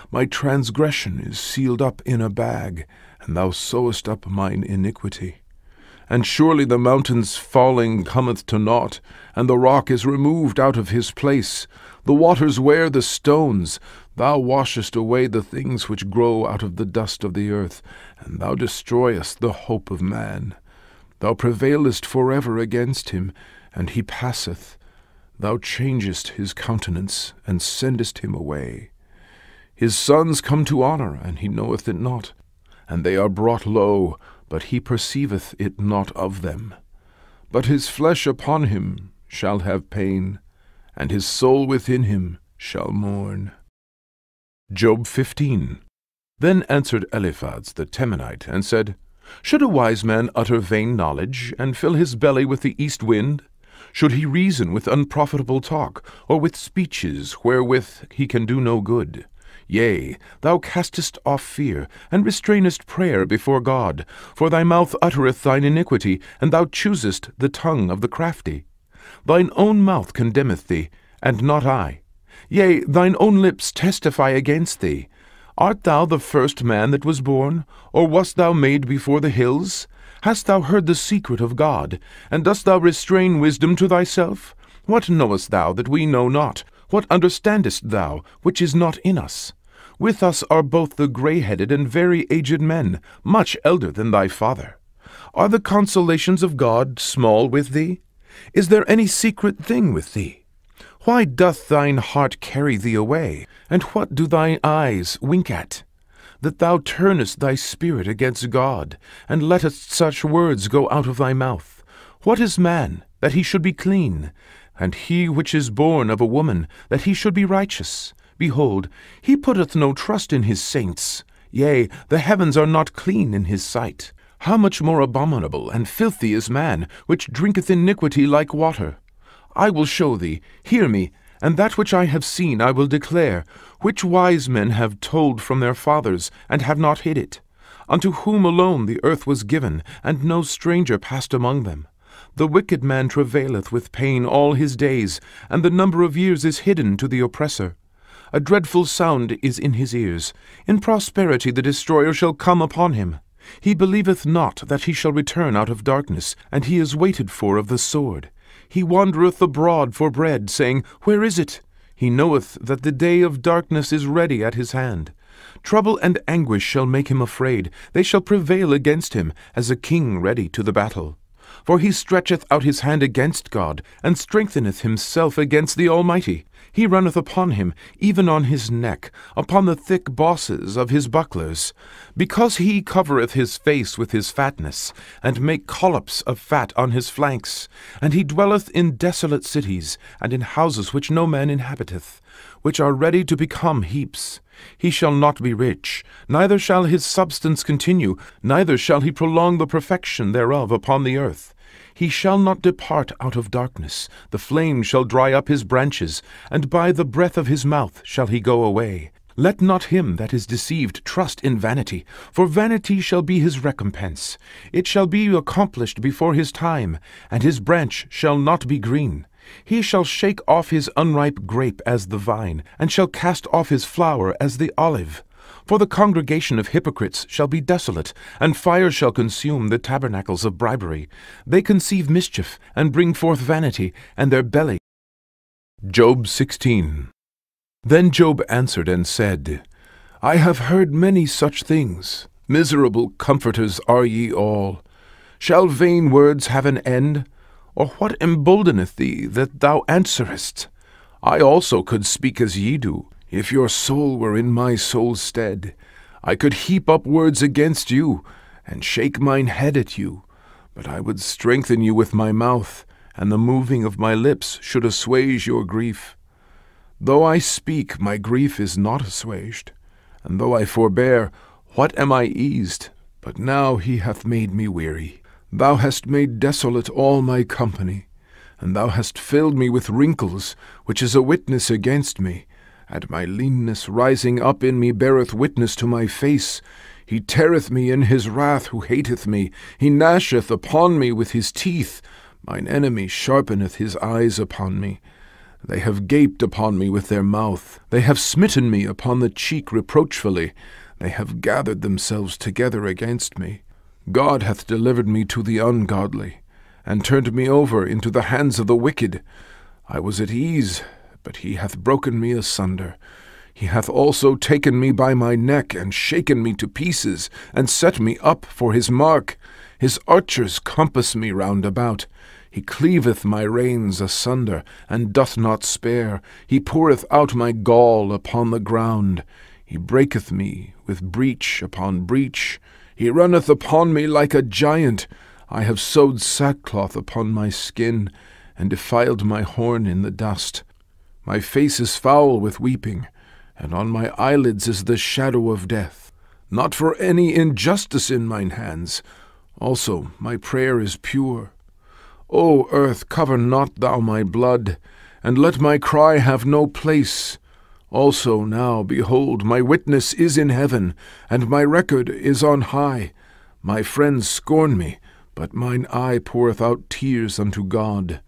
[SPEAKER 1] My transgression is sealed up in a bag, and thou sewest up mine iniquity. And surely the mountain's falling cometh to naught, and the rock is removed out of his place. The waters wear the stones. Thou washest away the things which grow out of the dust of the earth, and thou destroyest the hope of man. Thou prevailest forever against him, and he passeth. Thou changest his countenance, and sendest him away. His sons come to honour, and he knoweth it not, and they are brought low, but he perceiveth it not of them. But his flesh upon him shall have pain, and his soul within him shall mourn. Job 15. Then answered Eliphaz the Temanite, and said, Should a wise man utter vain knowledge, and fill his belly with the east wind? Should he reason with unprofitable talk, or with speeches wherewith he can do no good? Yea, thou castest off fear, and restrainest prayer before God, for thy mouth uttereth thine iniquity, and thou choosest the tongue of the crafty. Thine own mouth condemneth thee, and not I. Yea, thine own lips testify against thee. Art thou the first man that was born, or wast thou made before the hills? Hast thou heard the secret of God, and dost thou restrain wisdom to thyself? What knowest thou that we know not? What understandest thou, which is not in us? With us are both the grey-headed and very aged men, much elder than thy father. Are the consolations of God small with thee? Is there any secret thing with thee? Why doth thine heart carry thee away, and what do thine eyes wink at? That thou turnest thy spirit against God, and lettest such words go out of thy mouth. What is man, that he should be clean? And he which is born of a woman, that he should be righteous? Behold, he putteth no trust in his saints. Yea, the heavens are not clean in his sight. How much more abominable and filthy is man, which drinketh iniquity like water? I will show thee, hear me, and that which I have seen I will declare, which wise men have told from their fathers, and have not hid it, unto whom alone the earth was given, and no stranger passed among them. The wicked man travaileth with pain all his days, and the number of years is hidden to the oppressor. A dreadful sound is in his ears. In prosperity the destroyer shall come upon him. He believeth not that he shall return out of darkness, and he is waited for of the sword. He wandereth abroad for bread, saying, Where is it? He knoweth that the day of darkness is ready at his hand. Trouble and anguish shall make him afraid. They shall prevail against him, as a king ready to the battle. For he stretcheth out his hand against God, and strengtheneth himself against the Almighty. He runneth upon him, even on his neck, upon the thick bosses of his bucklers. Because he covereth his face with his fatness, and make collops of fat on his flanks. And he dwelleth in desolate cities, and in houses which no man inhabiteth, which are ready to become heaps. He shall not be rich, neither shall his substance continue, neither shall he prolong the perfection thereof upon the earth. He shall not depart out of darkness, the flame shall dry up his branches, and by the breath of his mouth shall he go away. Let not him that is deceived trust in vanity, for vanity shall be his recompense. It shall be accomplished before his time, and his branch shall not be green. He shall shake off his unripe grape as the vine, and shall cast off his flower as the olive. For the congregation of hypocrites shall be desolate, and fire shall consume the tabernacles of bribery. They conceive mischief, and bring forth vanity, and their belly. Job 16. Then Job answered and said, I have heard many such things. Miserable comforters are ye all. Shall vain words have an end? Or what emboldeneth thee that thou answerest? I also could speak as ye do, if your soul were in my soul's stead. I could heap up words against you, and shake mine head at you. But I would strengthen you with my mouth, and the moving of my lips should assuage your grief. Though I speak, my grief is not assuaged, and though I forbear, what am I eased? But now he hath made me weary. Thou hast made desolate all my company, and thou hast filled me with wrinkles, which is a witness against me. And my leanness rising up in me beareth witness to my face. He teareth me in his wrath who hateth me. He gnasheth upon me with his teeth. Mine enemy sharpeneth his eyes upon me. They have gaped upon me with their mouth. They have smitten me upon the cheek reproachfully. They have gathered themselves together against me. God hath delivered me to the ungodly, and turned me over into the hands of the wicked. I was at ease, but he hath broken me asunder. He hath also taken me by my neck, and shaken me to pieces, and set me up for his mark. His archers compass me round about. He cleaveth my reins asunder, and doth not spare. He poureth out my gall upon the ground. He breaketh me with breach upon breach. He runneth upon me like a giant. I have sewed sackcloth upon my skin, and defiled my horn in the dust. My face is foul with weeping, and on my eyelids is the shadow of death. Not for any injustice in mine hands. Also my prayer is pure. O earth, cover not thou my blood, and let my cry have no place. Also now, behold, my witness is in heaven, and my record is on high. My friends scorn me, but mine eye poureth out tears unto God.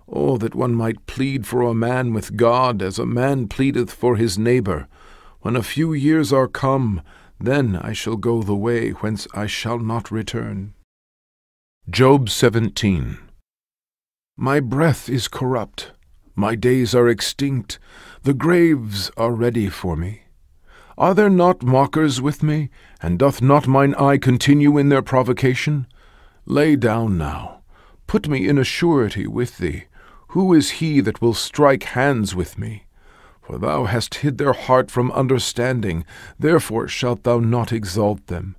[SPEAKER 1] Oh, that one might plead for a man with God, as a man pleadeth for his neighbor. When a few years are come, then I shall go the way whence I shall not return. Job 17. My breath is corrupt, my days are extinct, the graves are ready for me. Are there not mockers with me, and doth not mine eye continue in their provocation? Lay down now, put me in a surety with thee. Who is he that will strike hands with me? For thou hast hid their heart from understanding, therefore shalt thou not exalt them.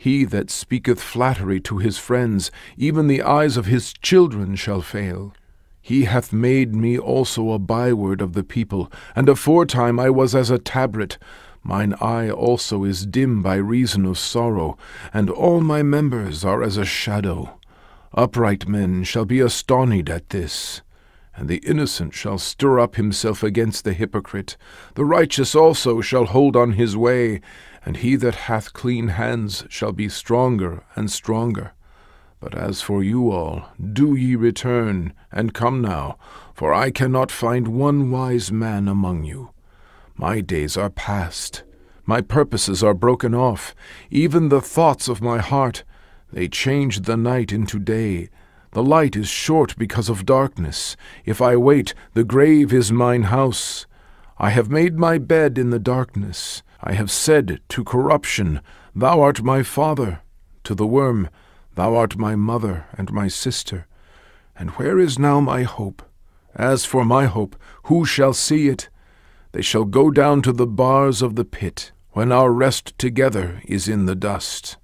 [SPEAKER 1] He that speaketh flattery to his friends, even the eyes of his children shall fail. He hath made me also a byword of the people, and aforetime I was as a tabret. Mine eye also is dim by reason of sorrow, and all my members are as a shadow. Upright men shall be astonied at this, and the innocent shall stir up himself against the hypocrite. The righteous also shall hold on his way, and he that hath clean hands shall be stronger and stronger. But as for you all, do ye return, and come now, for I cannot find one wise man among you. My days are past, my purposes are broken off, even the thoughts of my heart. They changed the night into day. The light is short because of darkness. If I wait, the grave is mine house. I have made my bed in the darkness. I have said to corruption, Thou art my father, to the worm, Thou art my mother and my sister. And where is now my hope? As for my hope, who shall see it? They shall go down to the bars of the pit, when our rest together is in the dust.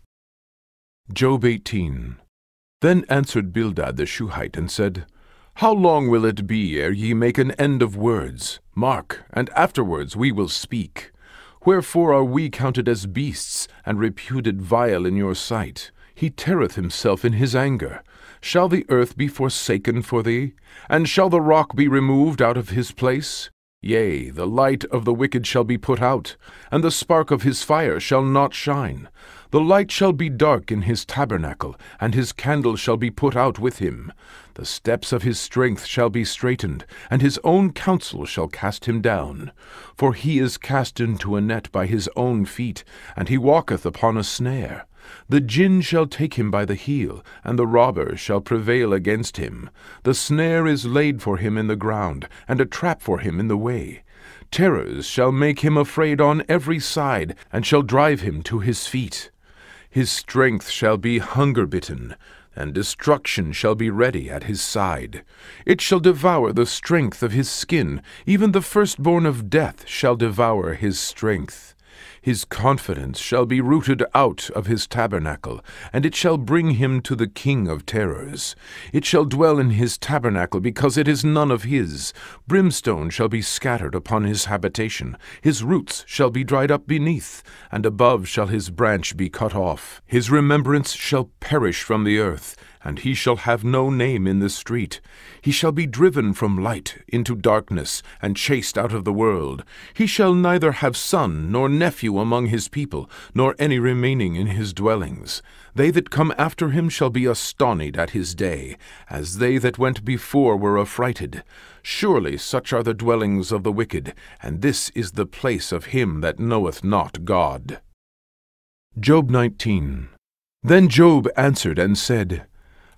[SPEAKER 1] Job 18. Then answered Bildad the Shuhite, and said, How long will it be ere ye make an end of words? Mark, and afterwards we will speak. Wherefore are we counted as beasts, and reputed vile in your sight? He teareth himself in his anger. Shall the earth be forsaken for thee? And shall the rock be removed out of his place? Yea, the light of the wicked shall be put out, and the spark of his fire shall not shine. The light shall be dark in his tabernacle, and his candle shall be put out with him. The steps of his strength shall be straitened, and his own counsel shall cast him down. For he is cast into a net by his own feet, and he walketh upon a snare. The gin shall take him by the heel, and the robber shall prevail against him. The snare is laid for him in the ground, and a trap for him in the way. Terrors shall make him afraid on every side, and shall drive him to his feet. His strength shall be hunger-bitten, and destruction shall be ready at his side. It shall devour the strength of his skin, even the firstborn of death shall devour his strength. His confidence shall be rooted out of his tabernacle, and it shall bring him to the king of terrors. It shall dwell in his tabernacle, because it is none of his. Brimstone shall be scattered upon his habitation. His roots shall be dried up beneath, and above shall his branch be cut off. His remembrance shall perish from the earth, and he shall have no name in the street. He shall be driven from light into darkness, and chased out of the world. He shall neither have son nor nephew among his people, nor any remaining in his dwellings. They that come after him shall be astonied at his day, as they that went before were affrighted. Surely such are the dwellings of the wicked, and this is the place of him that knoweth not God. Job 19. Then Job answered and said,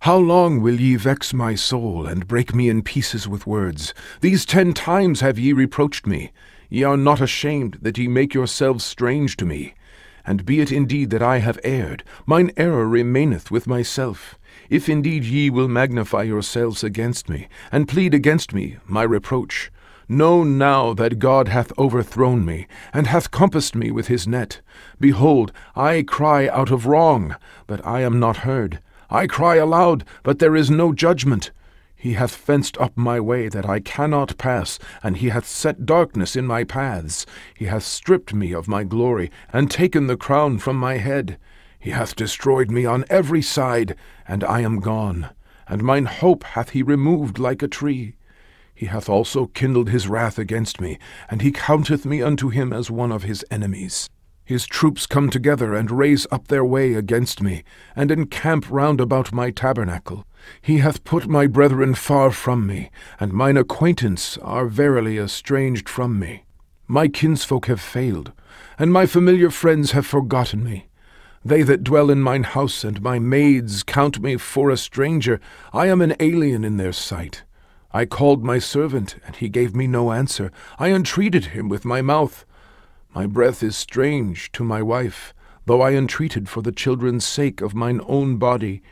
[SPEAKER 1] How long will ye vex my soul, and break me in pieces with words? These 10 times have ye reproached me. Ye are not ashamed that ye make yourselves strange to me. And be it indeed that I have erred, mine error remaineth with myself. If indeed ye will magnify yourselves against me, and plead against me my reproach, know now that God hath overthrown me, and hath compassed me with his net. Behold, I cry out of wrong, but I am not heard. I cry aloud, but there is no judgment. He hath fenced up my way that I cannot pass, and he hath set darkness in my paths. He hath stripped me of my glory, and taken the crown from my head. He hath destroyed me on every side, and I am gone. And mine hope hath he removed like a tree. He hath also kindled his wrath against me, and he counteth me unto him as one of his enemies. His troops come together and raise up their way against me, and encamp round about my tabernacle. He hath put my brethren far from me, and mine acquaintance are verily estranged from me. My kinsfolk have failed, and my familiar friends have forgotten me. They that dwell in mine house and my maids count me for a stranger. I am an alien in their sight. I called my servant, and he gave me no answer. I entreated him with my mouth. My breath is strange to my wife, though I entreated for the children's sake of mine own body.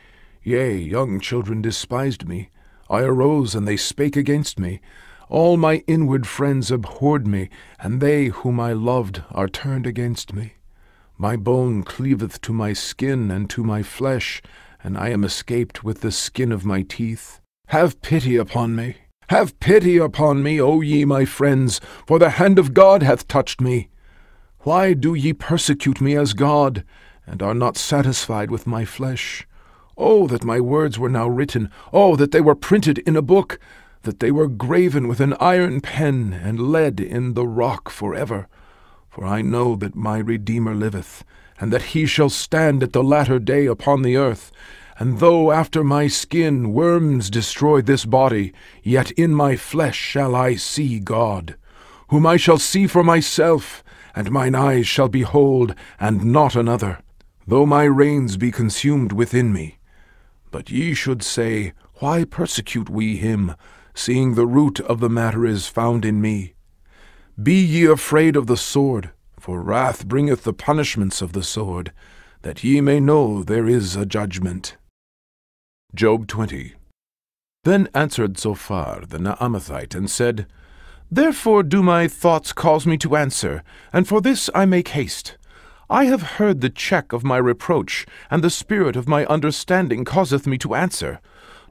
[SPEAKER 1] Yea, young children despised me. I arose, and they spake against me. All my inward friends abhorred me, and they whom I loved are turned against me. My bone cleaveth to my skin and to my flesh, and I am escaped with the skin of my teeth. Have pity upon me. Have pity upon me, O ye my friends, for the hand of God hath touched me. Why do ye persecute me as God, and are not satisfied with my flesh? Oh, that my words were now written! Oh, that they were printed in a book! That they were graven with an iron pen, and lead in the rock forever! For I know that my Redeemer liveth, and that he shall stand at the latter day upon the earth. And though after my skin worms destroy this body, yet in my flesh shall I see God, whom I shall see for myself, and mine eyes shall behold, and not another, though my reins be consumed within me. But ye should say, Why persecute we him, seeing the root of the matter is found in me? Be ye afraid of the sword, for wrath bringeth the punishments of the sword, that ye may know there is a judgment. Job 20. Then answered Zophar the Naamathite, and said, Therefore do my thoughts cause me to answer, and for this I make haste. I have heard the check of my reproach, and the spirit of my understanding causeth me to answer.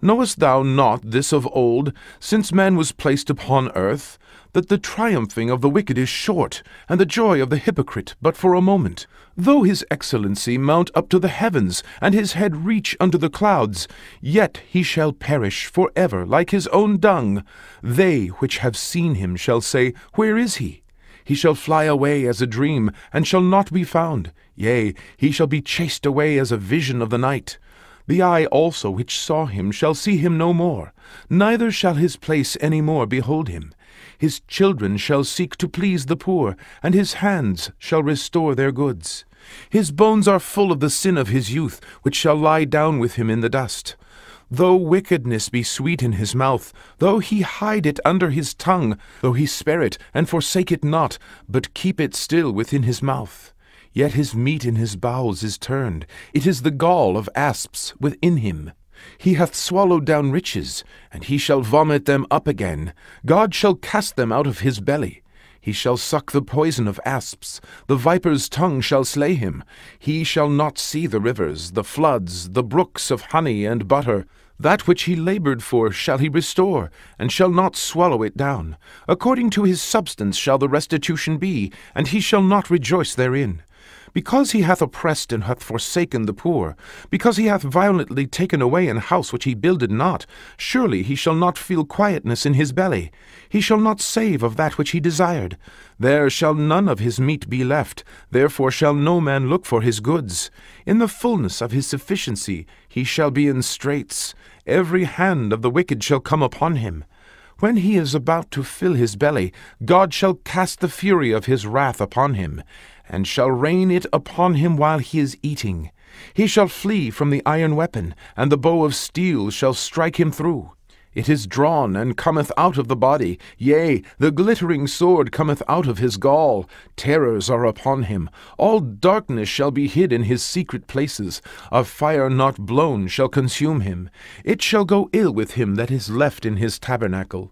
[SPEAKER 1] Knowest thou not this of old, since man was placed upon earth, that the triumphing of the wicked is short, and the joy of the hypocrite but for a moment? Though his excellency mount up to the heavens, and his head reach unto the clouds, yet he shall perish for ever like his own dung. They which have seen him shall say, Where is he? He shall fly away as a dream, and shall not be found. Yea, he shall be chased away as a vision of the night. The eye also which saw him shall see him no more, neither shall his place any more behold him. His children shall seek to please the poor, and his hands shall restore their goods. His bones are full of the sin of his youth, which shall lie down with him in the dust. Though wickedness be sweet in his mouth, though he hide it under his tongue, though he spare it, and forsake it not, but keep it still within his mouth, yet his meat in his bowels is turned, it is the gall of asps within him. He hath swallowed down riches, and he shall vomit them up again. God shall cast them out of his belly. He shall suck the poison of asps. The viper's tongue shall slay him. He shall not see the rivers, the floods, the brooks of honey and butter. That which he labored for shall he restore, and shall not swallow it down. According to his substance shall the restitution be, and he shall not rejoice therein. Because he hath oppressed and hath forsaken the poor, because he hath violently taken away an house which he builded not, surely he shall not feel quietness in his belly. He shall not save of that which he desired. There shall none of his meat be left, therefore shall no man look for his goods. In the fullness of his sufficiency he shall be in straits. Every hand of the wicked shall come upon him. When he is about to fill his belly, God shall cast the fury of his wrath upon him, and shall rain it upon him while he is eating. He shall flee from the iron weapon, and the bow of steel shall strike him through. It is drawn, and cometh out of the body. Yea, the glittering sword cometh out of his gall. Terrors are upon him. All darkness shall be hid in his secret places. A fire not blown shall consume him. It shall go ill with him that is left in his tabernacle.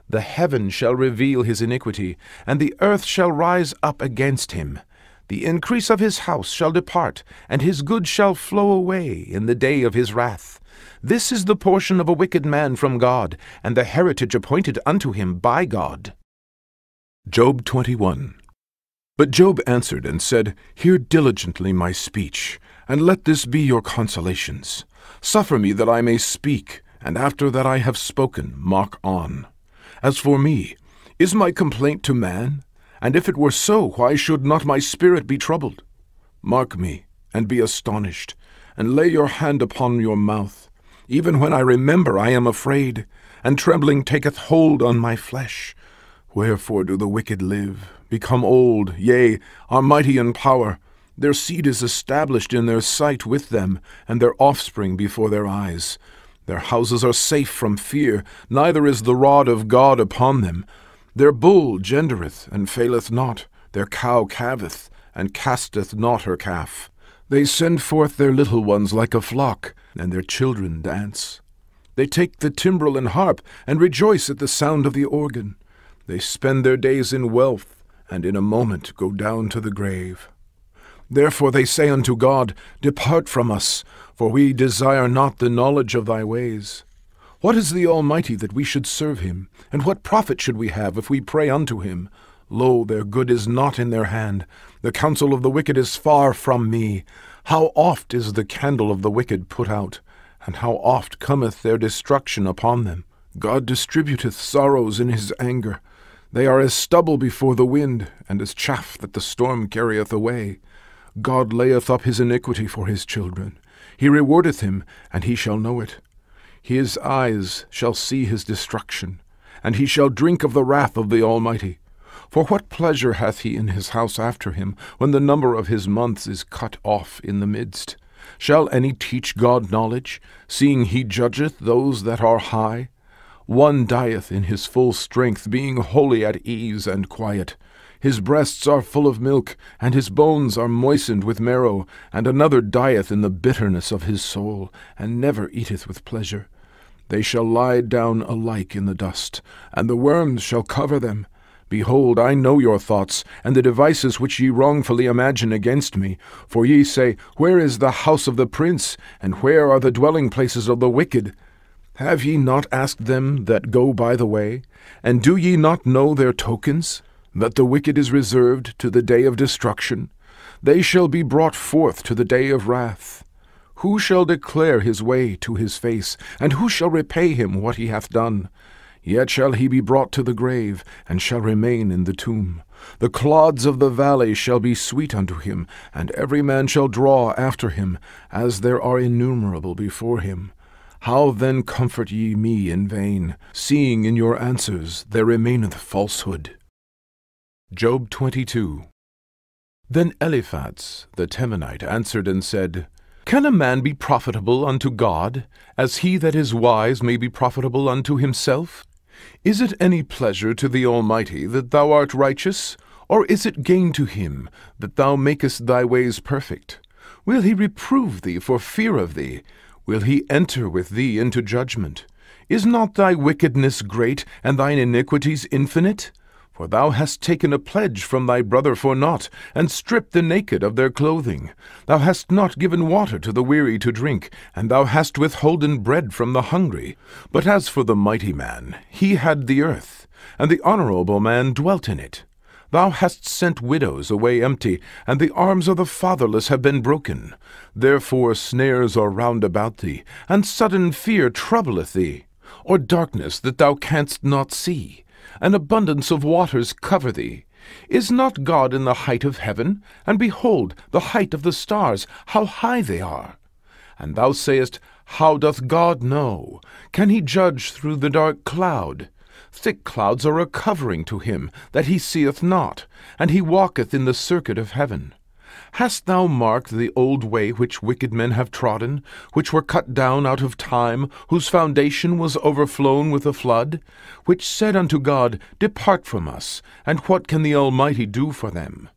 [SPEAKER 1] The heaven shall reveal his iniquity, and the earth shall rise up against him. The increase of his house shall depart, and his goods shall flow away in the day of his wrath. This is the portion of a wicked man from God, and the heritage appointed unto him by God. Job 21. But Job answered and said, Hear diligently my speech, and let this be your consolations. Suffer me that I may speak, and after that I have spoken, mock on. As for me, is my complaint to man? And if it were so, why should not my spirit be troubled? Mark me, and be astonished, and lay your hand upon your mouth. Even when I remember, I am afraid, and trembling taketh hold on my flesh. Wherefore do the wicked live, become old, yea, are mighty in power? Their seed is established in their sight with them, and their offspring before their eyes. Their houses are safe from fear, neither is the rod of God upon them. Their bull gendereth, and faileth not. Their cow calveth, and casteth not her calf. They send forth their little ones like a flock, and their children dance. They take the timbrel and harp, and rejoice at the sound of the organ. They spend their days in wealth, and in a moment go down to the grave. Therefore they say unto God, Depart from us, for we desire not the knowledge of thy ways. What is the Almighty that we should serve him? And what profit should we have if we pray unto him? Lo, their good is not in their hand. The counsel of the wicked is far from me. How oft is the candle of the wicked put out, and how oft cometh their destruction upon them? God distributeth sorrows in his anger. They are as stubble before the wind, and as chaff that the storm carrieth away. God layeth up his iniquity for his children. He rewardeth him, and he shall know it. His eyes shall see his destruction, and he shall drink of the wrath of the Almighty. For what pleasure hath he in his house after him, when the number of his months is cut off in the midst? Shall any teach God knowledge, seeing he judgeth those that are high? One dieth in his full strength, being wholly at ease and quiet. His breasts are full of milk, and his bones are moistened with marrow, and another dieth in the bitterness of his soul, and never eateth with pleasure. They shall lie down alike in the dust, and the worms shall cover them. Behold, I know your thoughts, and the devices which ye wrongfully imagine against me. For ye say, Where is the house of the prince, and where are the dwelling places of the wicked? Have ye not asked them that go by the way? And do ye not know their tokens? That the wicked is reserved to the day of destruction. They shall be brought forth to the day of wrath. Who shall declare his way to his face? And who shall repay him what he hath done? Yet shall he be brought to the grave, and shall remain in the tomb. The clods of the valley shall be sweet unto him, and every man shall draw after him, as there are innumerable before him. How then comfort ye me in vain, seeing in your answers there remaineth falsehood? Job 22. Then Eliphaz the Temanite answered and said, Can a man be profitable unto God, as he that is wise may be profitable unto himself? Is it any pleasure to the Almighty that thou art righteous? Or is it gain to him that thou makest thy ways perfect? Will he reprove thee for fear of thee? Will he enter with thee into judgment? Is not thy wickedness great, and thine iniquities infinite? For thou hast taken a pledge from thy brother for naught, and stripped the naked of their clothing. Thou hast not given water to the weary to drink, and thou hast withholden bread from the hungry. But as for the mighty man, he had the earth, and the honorable man dwelt in it. Thou hast sent widows away empty, and the arms of the fatherless have been broken. Therefore snares are round about thee, and sudden fear troubleth thee, or darkness that thou canst not see. An abundance of waters cover thee. Is not God in the height of heaven? And behold, the height of the stars, how high they are. And thou sayest, How doth God know? Can he judge through the dark cloud? Thick clouds are a covering to him, that he seeth not, and he walketh in the circuit of heaven. Hast thou marked the old way which wicked men have trodden, which were cut down out of time, whose foundation was overflown with a flood? Which said unto God, Depart from us, and what can the Almighty do for them?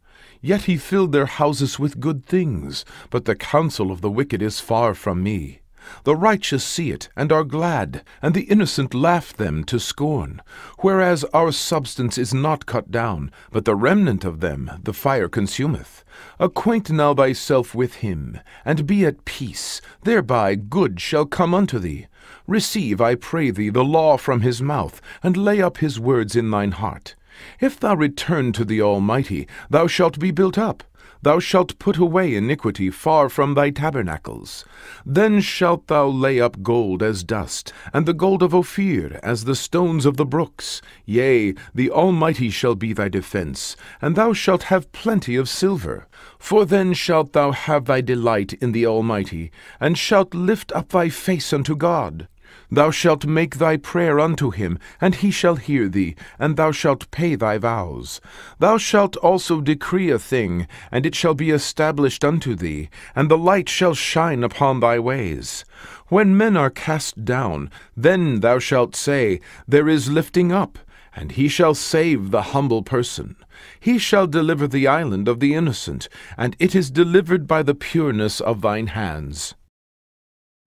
[SPEAKER 1] Yet he filled their houses with good things, but the counsel of the wicked is far from me. The righteous see it, and are glad, and the innocent laugh them to scorn. Whereas our substance is not cut down, but the remnant of them the fire consumeth. Acquaint now thyself with him, and be at peace, thereby good shall come unto thee. Receive, I pray thee, the law from his mouth, and lay up his words in thine heart. If thou return to the Almighty, thou shalt be built up. Thou shalt put away iniquity far from thy tabernacles. Then shalt thou lay up gold as dust, and the gold of Ophir as the stones of the brooks. Yea, the Almighty shall be thy defense, and thou shalt have plenty of silver. For then shalt thou have thy delight in the Almighty, and shalt lift up thy face unto God. Thou shalt make thy prayer unto him, and he shall hear thee, and thou shalt pay thy vows. Thou shalt also decree a thing, and it shall be established unto thee, and the light shall shine upon thy ways. When men are cast down, then thou shalt say, There is lifting up, and he shall save the humble person. He shall deliver the island of the innocent, and it is delivered by the pureness of thine hands.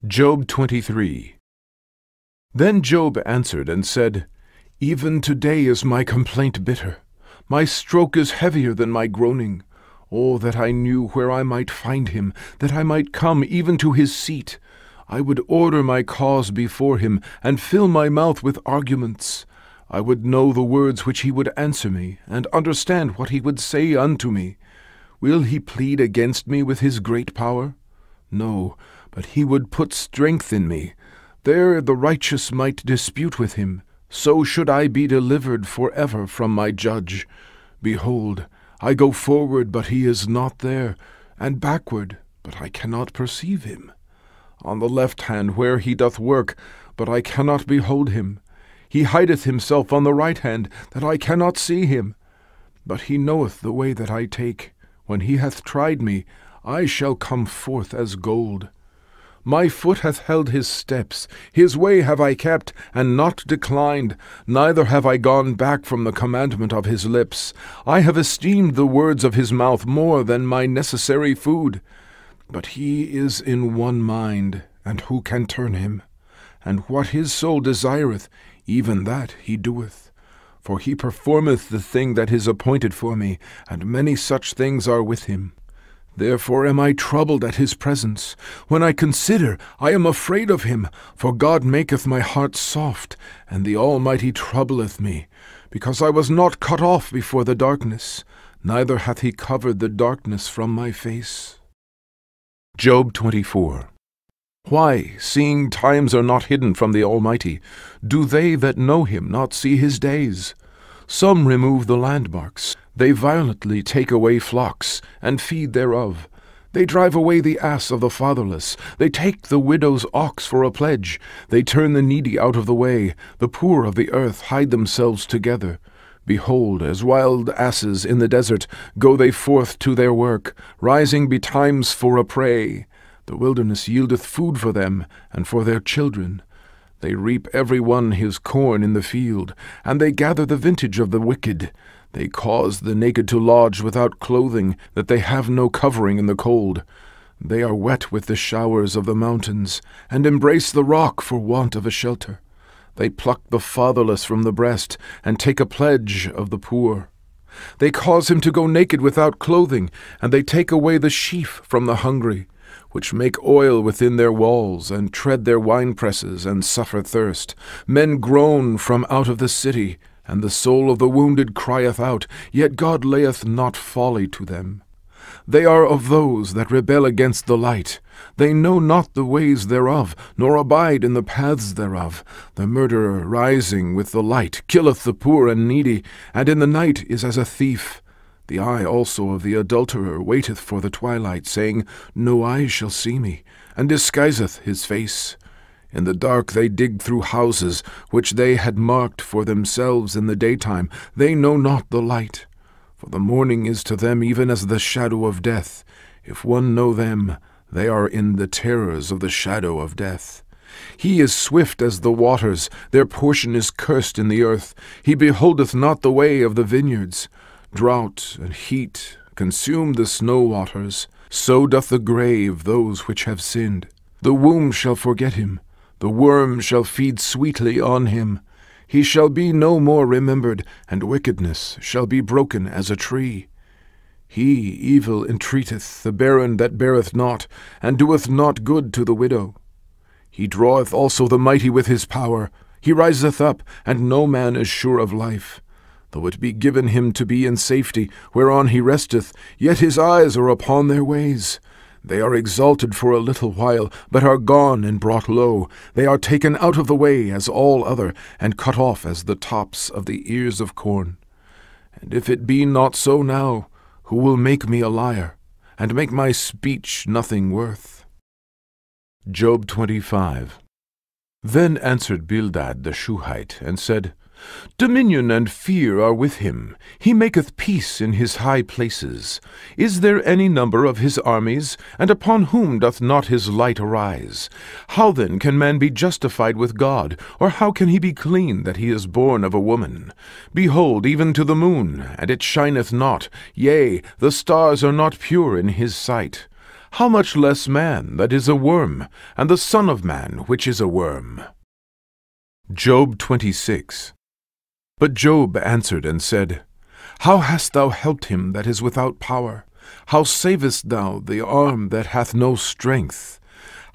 [SPEAKER 1] Job 23. Then Job answered and said, Even today is my complaint bitter. My stroke is heavier than my groaning. Oh, that I knew where I might find him, that I might come even to his seat. I would order my cause before him, and fill my mouth with arguments. I would know the words which he would answer me, and understand what he would say unto me. Will he plead against me with his great power? No, but he would put strength in me. There the righteous might dispute with him. So should I be delivered forever from my judge. Behold, I go forward, but he is not there, and backward, but I cannot perceive him. On the left hand where he doth work, but I cannot behold him. He hideth himself on the right hand, that I cannot see him. But he knoweth the way that I take. When he hath tried me, I shall come forth as gold. My foot hath held his steps, his way have I kept, and not declined, neither have I gone back from the commandment of his lips. I have esteemed the words of his mouth more than my necessary food. But he is in one mind, and who can turn him? And what his soul desireth, even that he doeth. For he performeth the thing that is appointed for me, and many such things are with him.
[SPEAKER 2] Therefore am I troubled at his presence. When I consider, I am afraid of him, for God maketh my heart soft, and the Almighty troubleth me, because I was not cut off before the darkness, neither hath he covered the darkness from my face.
[SPEAKER 1] Job 24. Why, seeing times are not hidden from the Almighty, do they that know him not see his days? Some remove the landmarks, they violently take away flocks, and feed thereof. They drive away the ass of the fatherless, they take the widow's ox for a pledge, they turn the needy out of the way, the poor of the earth hide themselves together. Behold, as wild asses in the desert, go they forth to their work, rising betimes for a prey. The wilderness yieldeth food for them, and for their children. They reap every one his corn in the field, and they gather the vintage of the wicked. They cause the naked to lodge without clothing, that they have no covering in the cold. They are wet with the showers of the mountains, and embrace the rock for want of a shelter. They pluck the fatherless from the breast, and take a pledge of the poor. They cause him to go naked without clothing, and they take away the sheaf from the hungry, which make oil within their walls, and tread their winepresses, and suffer thirst. Men groan from out of the city, and the soul of the wounded crieth out, yet God layeth not folly to them. They are of those that rebel against the light. They know not the ways thereof, nor abide in the paths thereof. The murderer rising with the light killeth the poor and needy, and in the night is as a thief. The eye also of the adulterer waiteth for the twilight, saying, No eye shall see me, and disguiseth his face. In the dark they dig through houses, which they had marked for themselves in the daytime. They know not the light. For the morning is to them even as the shadow of death. If one know them, they are in the terrors of the shadow of death. He is swift as the waters, their portion is cursed in the earth. He beholdeth not the way of the vineyards. Drought and heat consume the snow waters. So doth the grave those which have sinned. The womb shall forget him. The worm shall feed sweetly on him. He shall be no more remembered, and wickedness shall be broken as a tree. He evil entreateth the barren that beareth not, and doeth not good to the widow. He draweth also the mighty with his power. He riseth up, and no man is sure of life. Though it be given him to be in safety, whereon he resteth, yet his eyes are upon their ways. They are exalted for a little while, but are gone and brought low. They are taken out of the way as all other, and cut off as the tops of the ears of corn. And if it be not so now, who will make me a liar, and make my speech nothing worth? Job 25. Then answered Bildad the Shuhite, and said, Dominion and fear are with him. He maketh peace in his high places. Is there any number of his armies? And upon whom doth not his light arise? How then can man be justified with God? Or how can he be clean that he is born of a woman? Behold, even to the moon, and it shineth not. Yea, the stars are not pure in his sight. How much less man that is a worm, and the son of man which is a worm? Job 26. But Job answered and said, How hast thou helped him that is without power? How savest thou the arm that hath no strength?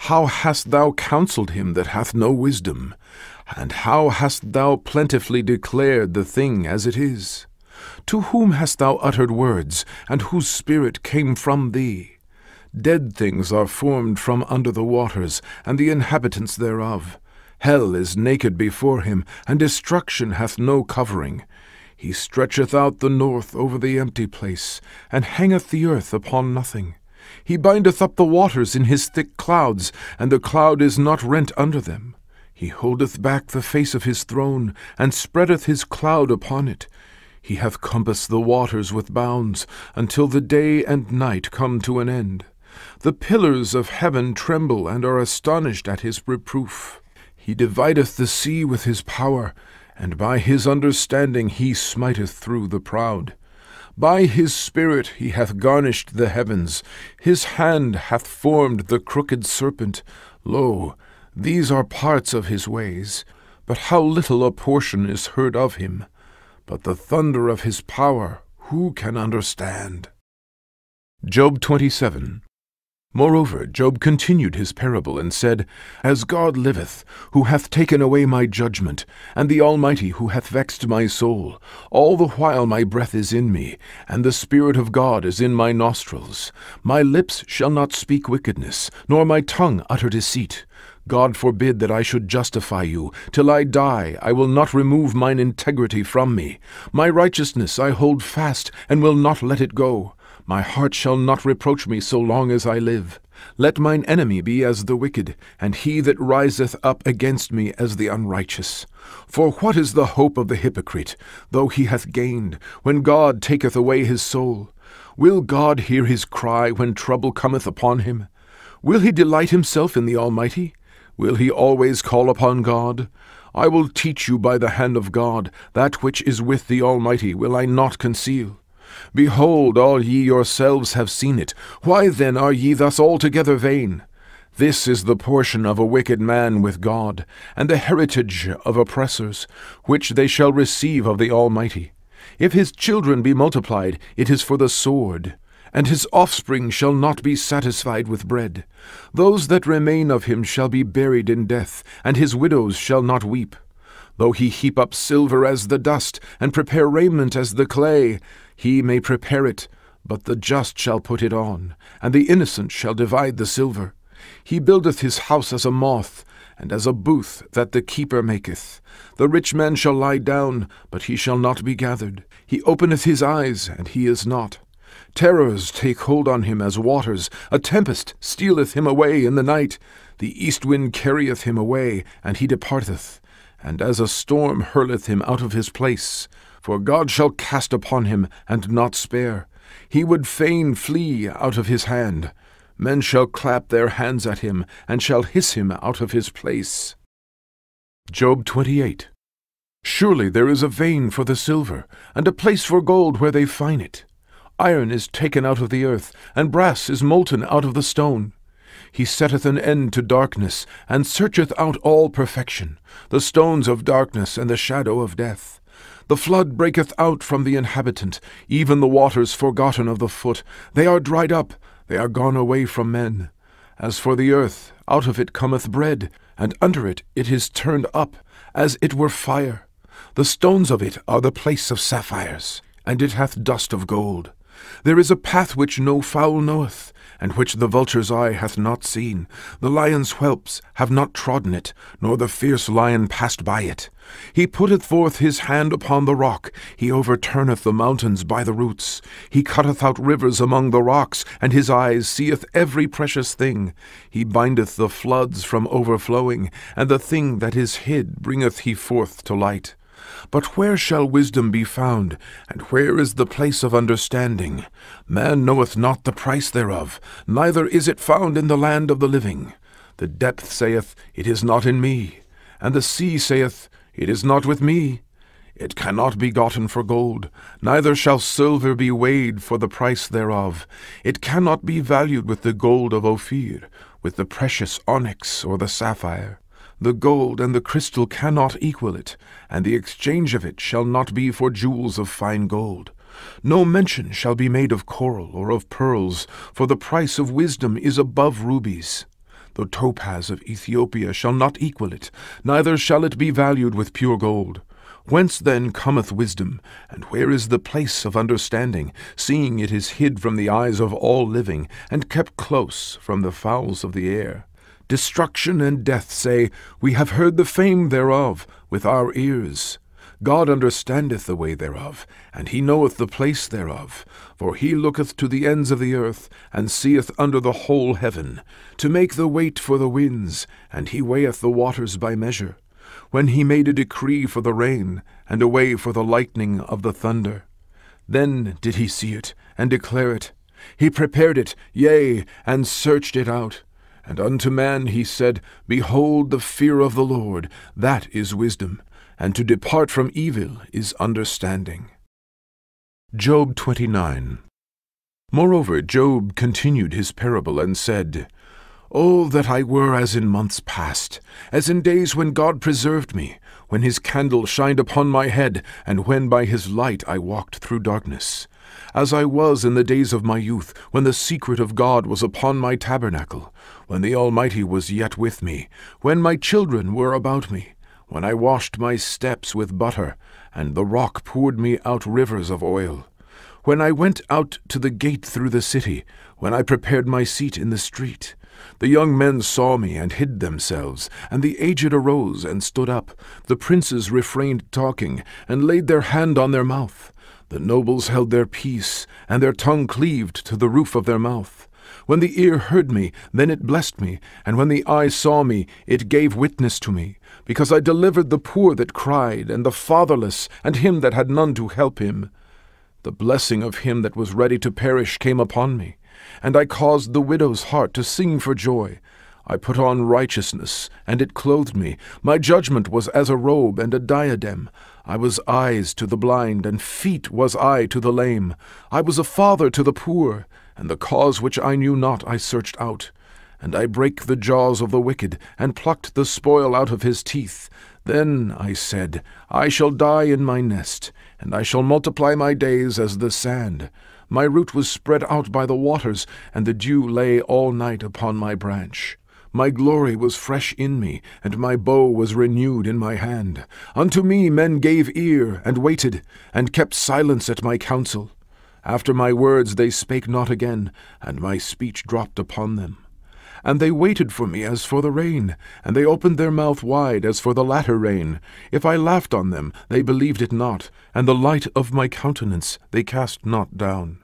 [SPEAKER 1] How hast thou counselled him that hath no wisdom? And how hast thou plentifully declared the thing as it is? To whom hast thou uttered words, and whose spirit came from thee? Dead things are formed from under the waters, and the inhabitants thereof. Hell is naked before him, and destruction hath no covering. He stretcheth out the north over the empty place, and hangeth the earth upon nothing. He bindeth up the waters in his thick clouds, and the cloud is not rent under them. He holdeth back the face of his throne, and spreadeth his cloud upon it. He hath compassed the waters with bounds, until the day and night come to an end. The pillars of heaven tremble, and are astonished at his reproof. He divideth the sea with his power, and by his understanding he smiteth through the proud. By his spirit he hath garnished the heavens. His hand hath formed the crooked serpent. Lo, these are parts of his ways. But how little a portion is heard of him. But the thunder of his power who can understand? Job 27. Moreover, Job continued his parable and said, As God liveth, who hath taken away my judgment, and the Almighty who hath vexed my soul, all the while my breath is in me, and the Spirit of God is in my nostrils. My lips shall not speak wickedness, nor my tongue utter deceit. God forbid that I should justify you. Till I die, I will not remove mine integrity from me. My righteousness I hold fast, and will not let it go. My heart shall not reproach me so long as I live. Let mine enemy be as the wicked, and he that riseth up against me as the unrighteous. For what is the hope of the hypocrite, though he hath gained, when God taketh away his soul? Will God hear his cry when trouble cometh upon him? Will he delight himself in the Almighty? Will he always call upon God? I will teach you by the hand of God, that which is with the Almighty will I not conceal. Behold, all ye yourselves have seen it. Why then are ye thus altogether vain? This is the portion of a wicked man with God, and the heritage of oppressors, which they shall receive of the Almighty. If his children be multiplied, it is for the sword, and his offspring shall not be satisfied with bread. Those that remain of him shall be buried in death, and his widows shall not weep. Though he heap up silver as the dust, and prepare raiment as the clay, he may prepare it, but the just shall put it on, and the innocent shall divide the silver. He buildeth his house as a moth, and as a booth that the keeper maketh. The rich man shall lie down, but he shall not be gathered. He openeth his eyes, and he is not. Terrors take hold on him as waters. A tempest stealeth him away in the night. The east wind carrieth him away, and he departeth. And as a storm hurleth him out of his place. For God shall cast upon him, and not spare. He would fain flee out of his hand. Men shall clap their hands at him, and shall hiss him out of his place. Job 28. Surely there is a vein for the silver, and a place for gold where they fine it. Iron is taken out of the earth, and brass is molten out of the stone. He setteth an end to darkness, and searcheth out all perfection, the stones of darkness and the shadow of death. The flood breaketh out from the inhabitant, even the waters forgotten of the foot. They are dried up, they are gone away from men. As for the earth, out of it cometh bread, and under it is turned up, as it were fire. The stones of it are the place of sapphires, and it hath dust of gold. There is a path which no fowl knoweth, and which the vulture's eye hath not seen. The lion's whelps have not trodden it, nor the fierce lion passed by it. He putteth forth his hand upon the rock, he overturneth the mountains by the roots. He cutteth out rivers among the rocks, and his eyes seeth every precious thing. He bindeth the floods from overflowing, and the thing that is hid bringeth he forth to light. But where shall wisdom be found, and where is the place of understanding? Man knoweth not the price thereof, neither is it found in the land of the living. The depth saith, It is not in me, and the sea saith, It is not with me. It cannot be gotten for gold, neither shall silver be weighed for the price thereof. It cannot be valued with the gold of Ophir, with the precious onyx or the sapphire. The gold and the crystal cannot equal it, and the exchange of it shall not be for jewels of fine gold. No mention shall be made of coral or of pearls, for the price of wisdom is above rubies. The topaz of Ethiopia shall not equal it, neither shall it be valued with pure gold. Whence then cometh wisdom, and where is the place of understanding, seeing it is hid from the eyes of all living, and kept close from the fowls of the air? Destruction and death say, We have heard the fame thereof with our ears. God understandeth the way thereof, and he knoweth the place thereof. For he looketh to the ends of the earth, and seeth under the whole heaven, to make the weight for the winds, and he weigheth the waters by measure. When he made a decree for the rain, and a way for the lightning of the thunder. Then did he see it, and declare it. He prepared it, yea, and searched it out. And unto man he said, Behold the fear of the Lord, that is wisdom, and to depart from evil is understanding. Job 29. Moreover Job continued his parable, and said,
[SPEAKER 2] Oh, that I were as in months past, as in days when God preserved me, when his candle shined upon my head, and when by his light I walked through darkness. As I was in the days of my youth, when the secret of God was upon my tabernacle, when the Almighty was yet with me, when my children were about me, when I washed my steps with butter, and the rock poured me out rivers of oil. When I went out to the gate through the city, when I prepared my seat in the street, the young men saw me and hid themselves, and the aged arose and stood up. The princes refrained talking, and laid their hand on their mouth. The nobles held their peace, and their tongue cleaved to the roof of their mouth. When the ear heard me, then it blessed me, and when the eye saw me, it gave witness to me, because I delivered the poor that cried, and the fatherless, and him that had none to help him. The blessing of him that was ready to perish came upon me, and I caused the widow's heart to sing for joy. I put on righteousness, and it clothed me. My judgment was as a robe and a diadem. I was eyes to the blind, and feet was I to the lame. I was a father to the poor, and the cause which I knew not I searched out. And I brake the jaws of the wicked, and plucked the spoil out of his teeth. Then I said, I shall die in my nest, and I shall multiply my days as the sand. My root was spread out by the waters, and the dew lay all night upon my branch. My glory was fresh in me, and my bow was renewed in my hand. Unto me men gave ear, and waited, and kept silence at my counsel. After my words they spake not again, and my speech dropped upon them. And they waited for me as for the rain, and they opened their mouth wide as for the latter rain. If I laughed on them, they believed it not, and the light of my countenance they cast not down.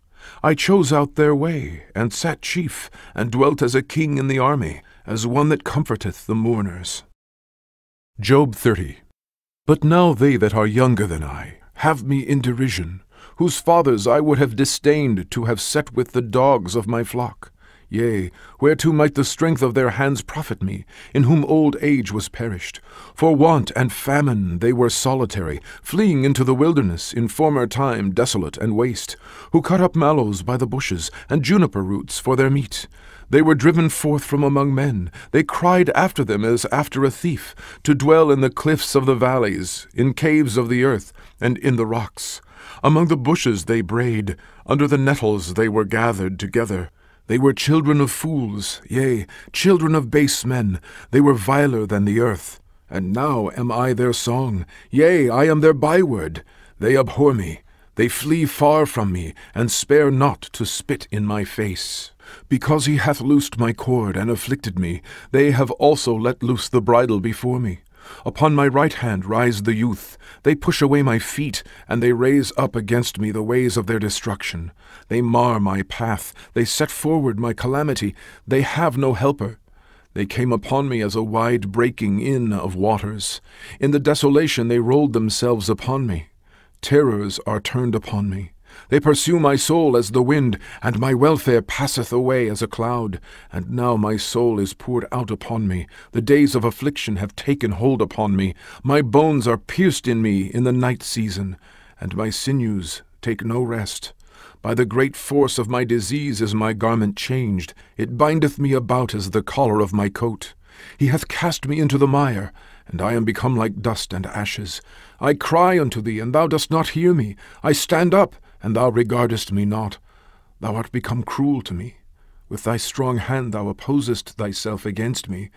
[SPEAKER 2] I chose out their way, and sat chief, and dwelt as a king in the army, as one that comforteth the mourners.
[SPEAKER 1] Job 30. But now they that are younger than I have me in derision, whose fathers I would have disdained to have set with the dogs of my flock. Yea, whereto might the strength of their hands profit me, in whom old age was perished? For want and famine they were solitary, fleeing into the wilderness, in former time desolate and waste, who cut up mallows by the bushes, and juniper roots for their meat. They were driven forth from among men. They cried after them as after a thief, to dwell in the cliffs of the valleys, in caves of the earth, and in the rocks. Among the bushes they brayed, under the nettles they were gathered together. They were children of fools, yea, children of base men. They were viler than the earth. And now am I their song, yea, I am their byword. They abhor me, they flee far from me, and spare not to spit in my face. Because he hath loosed my cord and afflicted me, they have also let loose the bridle before me. Upon my right hand rise the youth. They push away my feet, and they raise up against me the ways of their destruction. They mar my path, they set forward my calamity. They have no helper. They came upon me as a wide breaking in of waters. In the desolation they rolled themselves upon me. Terrors are turned upon me. They pursue my soul as the wind, and my welfare passeth away as a cloud. And now my soul is poured out upon me. The days of affliction have taken hold upon me. My bones are pierced in me in the night season, and my sinews take no rest. By the great force of my disease is my garment changed. It bindeth me about as the collar of my coat. He hath cast me into the mire, and I am become like dust and ashes. I cry unto thee, and thou dost not hear me. I stand up, and thou regardest me not. Thou art become cruel to me. With thy strong hand thou opposest thyself against me.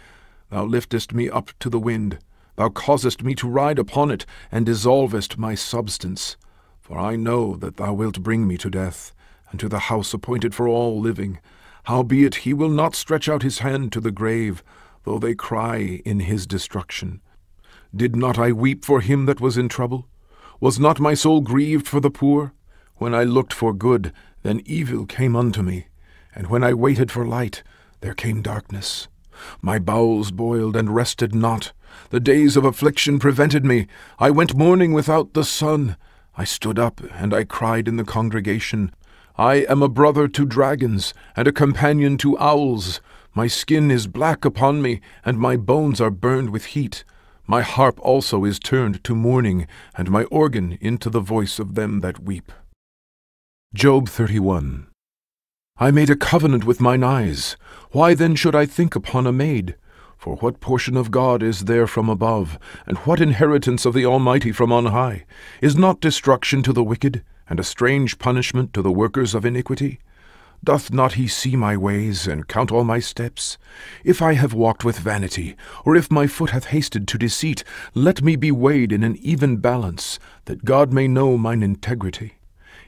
[SPEAKER 1] Thou liftest me up to the wind. Thou causest me to ride upon it, and dissolvest my substance. For I know that thou wilt bring me to death, and to the house appointed for all living. Howbeit he will not stretch out his hand to the grave, though they cry in his destruction. Did not I weep for him that was in trouble? Was not my soul grieved for the poor? When I looked for good, then evil came unto me, and when I waited for light, there came darkness. My bowels boiled and rested not. The days of affliction prevented me. I went mourning without the sun. I stood up, and I cried in the congregation. I am a brother to dragons, and a companion to owls. My skin is black upon me, and my bones are burned with heat. My harp also is turned to mourning, and my organ into the voice of them that weep. Job 31.
[SPEAKER 2] I made a covenant with mine eyes. Why then should I think upon a maid? For what portion of God is there from above, and what inheritance of the Almighty from on high? Is not destruction to the wicked, and a strange punishment to the workers of iniquity? Doth not he see my ways, and count all my steps? If I have walked with vanity, or if my foot hath hasted to deceit, let me be weighed in an even balance, that God may know mine integrity.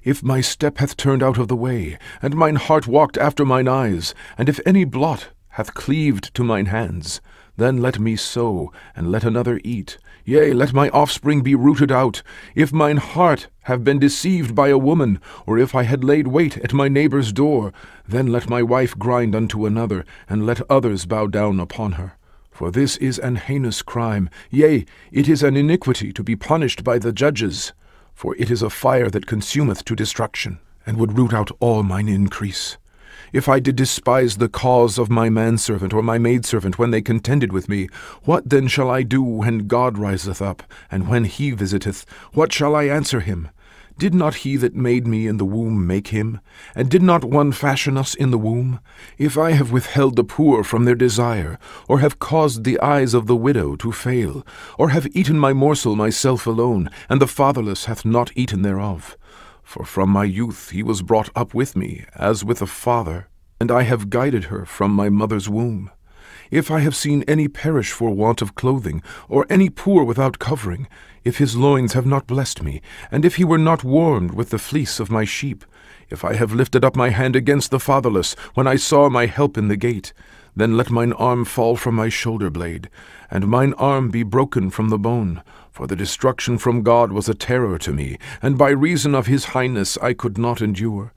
[SPEAKER 2] If my step hath turned out of the way, and mine heart walked after mine eyes, and if any blot hath cleaved to mine hands, then let me sow, and let another eat. Yea, let my offspring be rooted out. If mine heart have been deceived by a woman, or if I had laid wait at my neighbour's door, then let my wife grind unto another, and let others bow down upon her. For this is an heinous crime, yea, it is an iniquity to be punished by the judges. For it is a fire that consumeth to destruction, and would root out all mine increase. If I did despise the cause of my manservant or my maidservant when they contended with me, what then shall I do when God riseth up, and when he visiteth? What shall I answer him? Did not he that made me in the womb make him? And did not one fashion us in the womb? If I have withheld the poor from their desire, or have caused the eyes of the widow to fail, or have eaten my morsel myself alone, and the fatherless hath not eaten thereof, for from my youth he was brought up with me, as with a father, and I have guided her from my mother's womb. If I have seen any perish for want of clothing, or any poor without covering, if his loins have not blessed me, and if he were not warmed with the fleece of my sheep, if I have lifted up my hand against the fatherless, when I saw my help in the gate, then let mine arm fall from my shoulder blade, and mine arm be broken from the bone. For the destruction from God was a terror to me, and by reason of his highness I could not endure.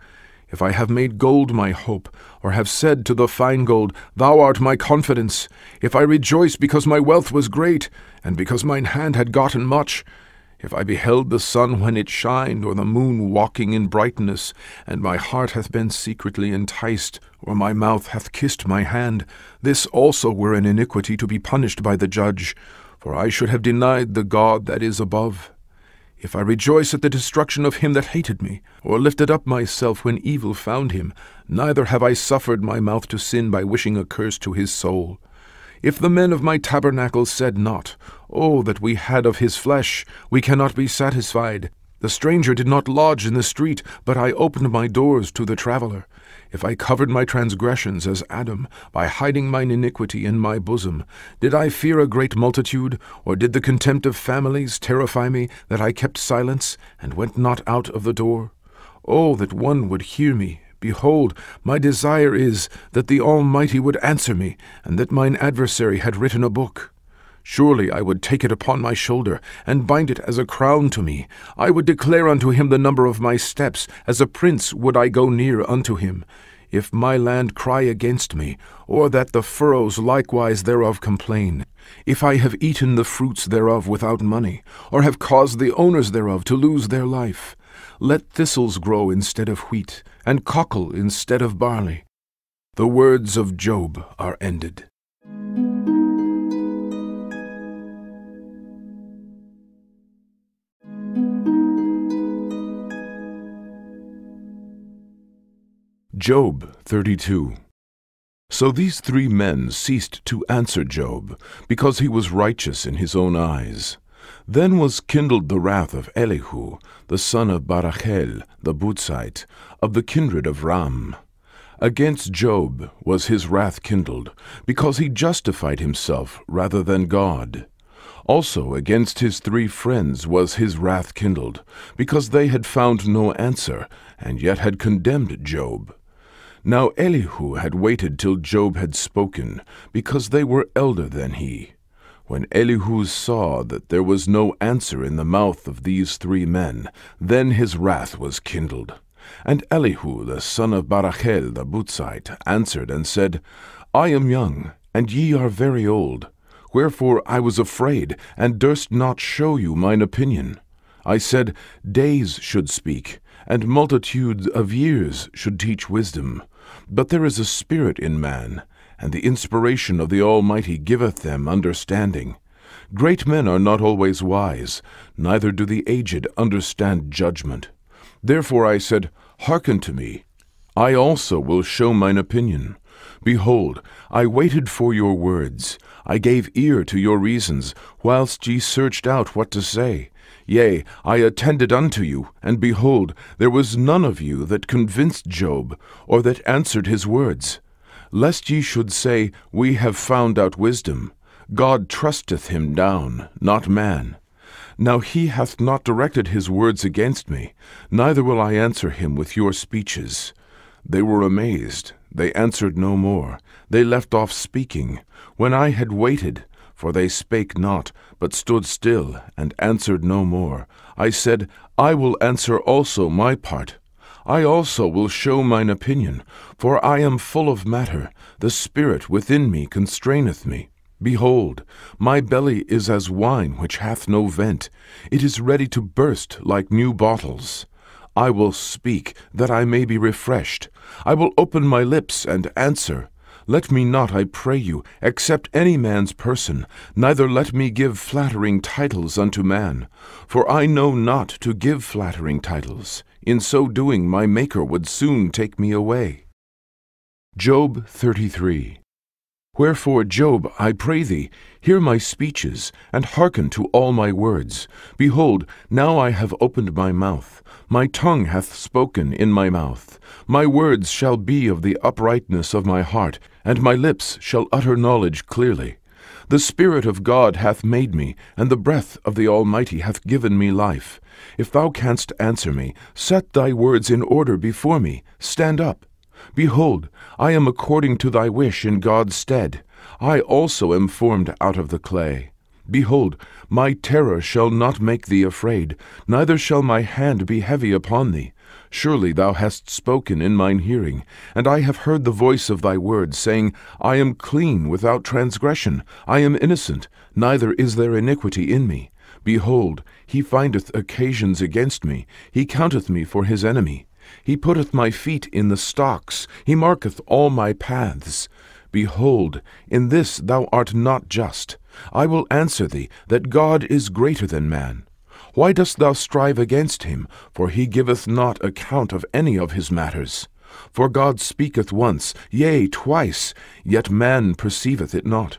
[SPEAKER 2] If I have made gold my hope, or have said to the fine gold, Thou art my confidence, if I rejoice because my wealth was great, and because mine hand had gotten much, if I beheld the sun when it shined, or the moon walking in brightness, and my heart hath been secretly enticed, or my mouth hath kissed my hand, this also were an iniquity to be punished by the judge, for I should have denied the God that is above. If I rejoice at the destruction of him that hated me, or lifted up myself when evil found him, neither have I suffered my mouth to sin by wishing a curse to his soul. If the men of my tabernacle said not, O that we had of his flesh, we cannot be satisfied. The stranger did not lodge in the street, but I opened my doors to the traveller. If I covered my transgressions as Adam, by hiding mine iniquity in my bosom, did I fear a great multitude, or did the contempt of families terrify me, that I kept silence, and went not out of the door? Oh, that one would hear me! Behold, my desire is that the Almighty would answer me, and that mine adversary had written a book. Surely I would take it upon my shoulder, and bind it as a crown to me. I would declare unto him the number of my steps, as a prince would I go near unto him. If my land cry against me, or that the furrows likewise thereof complain, if I have eaten the fruits thereof without money, or have caused the owners thereof to lose their life, let thistles grow instead of wheat, and cockle instead of barley. The words of Job are ended.
[SPEAKER 1] Job 32. So these three men ceased to answer Job, because he was righteous in his own eyes. Then was kindled the wrath of Elihu, the son of Barachel, the Butzite, of the kindred of Ram. Against Job was his wrath kindled, because he justified himself rather than God. Also against his three friends was his wrath kindled, because they had found no answer, and yet had condemned Job. Now Elihu had waited till Job had spoken, because they were elder than he. When Elihu saw that there was no answer in the mouth of these three men, then his wrath was kindled. And Elihu the son of Barachel the Butzite answered and said, I am young, and ye are very old. Wherefore I was afraid, and durst not show you mine opinion. I said, Days should speak, and multitudes of years should teach wisdom. But there is a spirit in man, and the inspiration of the Almighty giveth them understanding. Great men are not always wise, neither do the aged understand judgment. Therefore I said, Hearken to me. I also will show mine opinion. Behold, I waited for your words. I gave ear to your reasons, whilst ye searched out what to say. Yea, I attended unto you, and behold, there was none of you that convinced Job, or that answered his words. Lest ye should say, We have found out wisdom. God trusteth him down, not man. Now he hath not directed his words against me, neither will I answer him with your speeches. They were amazed, they answered no more, they left off speaking, when I had waited, for they spake not, but stood still, and answered no more. I said, I will answer also my part. I also will show mine opinion, for I am full of matter, the spirit within me constraineth me. Behold, my belly is as wine which hath no vent, it is ready to burst like new bottles. I will speak, that I may be refreshed. I will open my lips and answer. Let me not, I pray you, accept any man's person, neither let me give flattering titles unto man. For I know not to give flattering titles. In so doing my Maker would soon take me away. Job 33. Wherefore, Job, I pray thee, hear my speeches, and hearken to all my words. Behold, now I have opened my mouth. My tongue hath spoken in my mouth. My words shall be of the uprightness of my heart, and my lips shall utter knowledge clearly. The Spirit of God hath made me, and the breath of the Almighty hath given me life. If thou canst answer me, set thy words in order before me. Stand up. Behold, I am according to thy wish in God's stead. I also am formed out of the clay. Behold, my terror shall not make thee afraid, neither shall my hand be heavy upon thee. Surely thou hast spoken in mine hearing, and I have heard the voice of thy word, saying, I am clean without transgression, I am innocent, neither is there iniquity in me. Behold, he findeth occasions against me, he counteth me for his enemy. He putteth my feet in the stocks, he marketh all my paths. Behold, in this thou art not just. I will answer thee, that God is greater than man. Why dost thou strive against him? For he giveth not account of any of his matters. For God speaketh once, yea, twice, yet man perceiveth it not.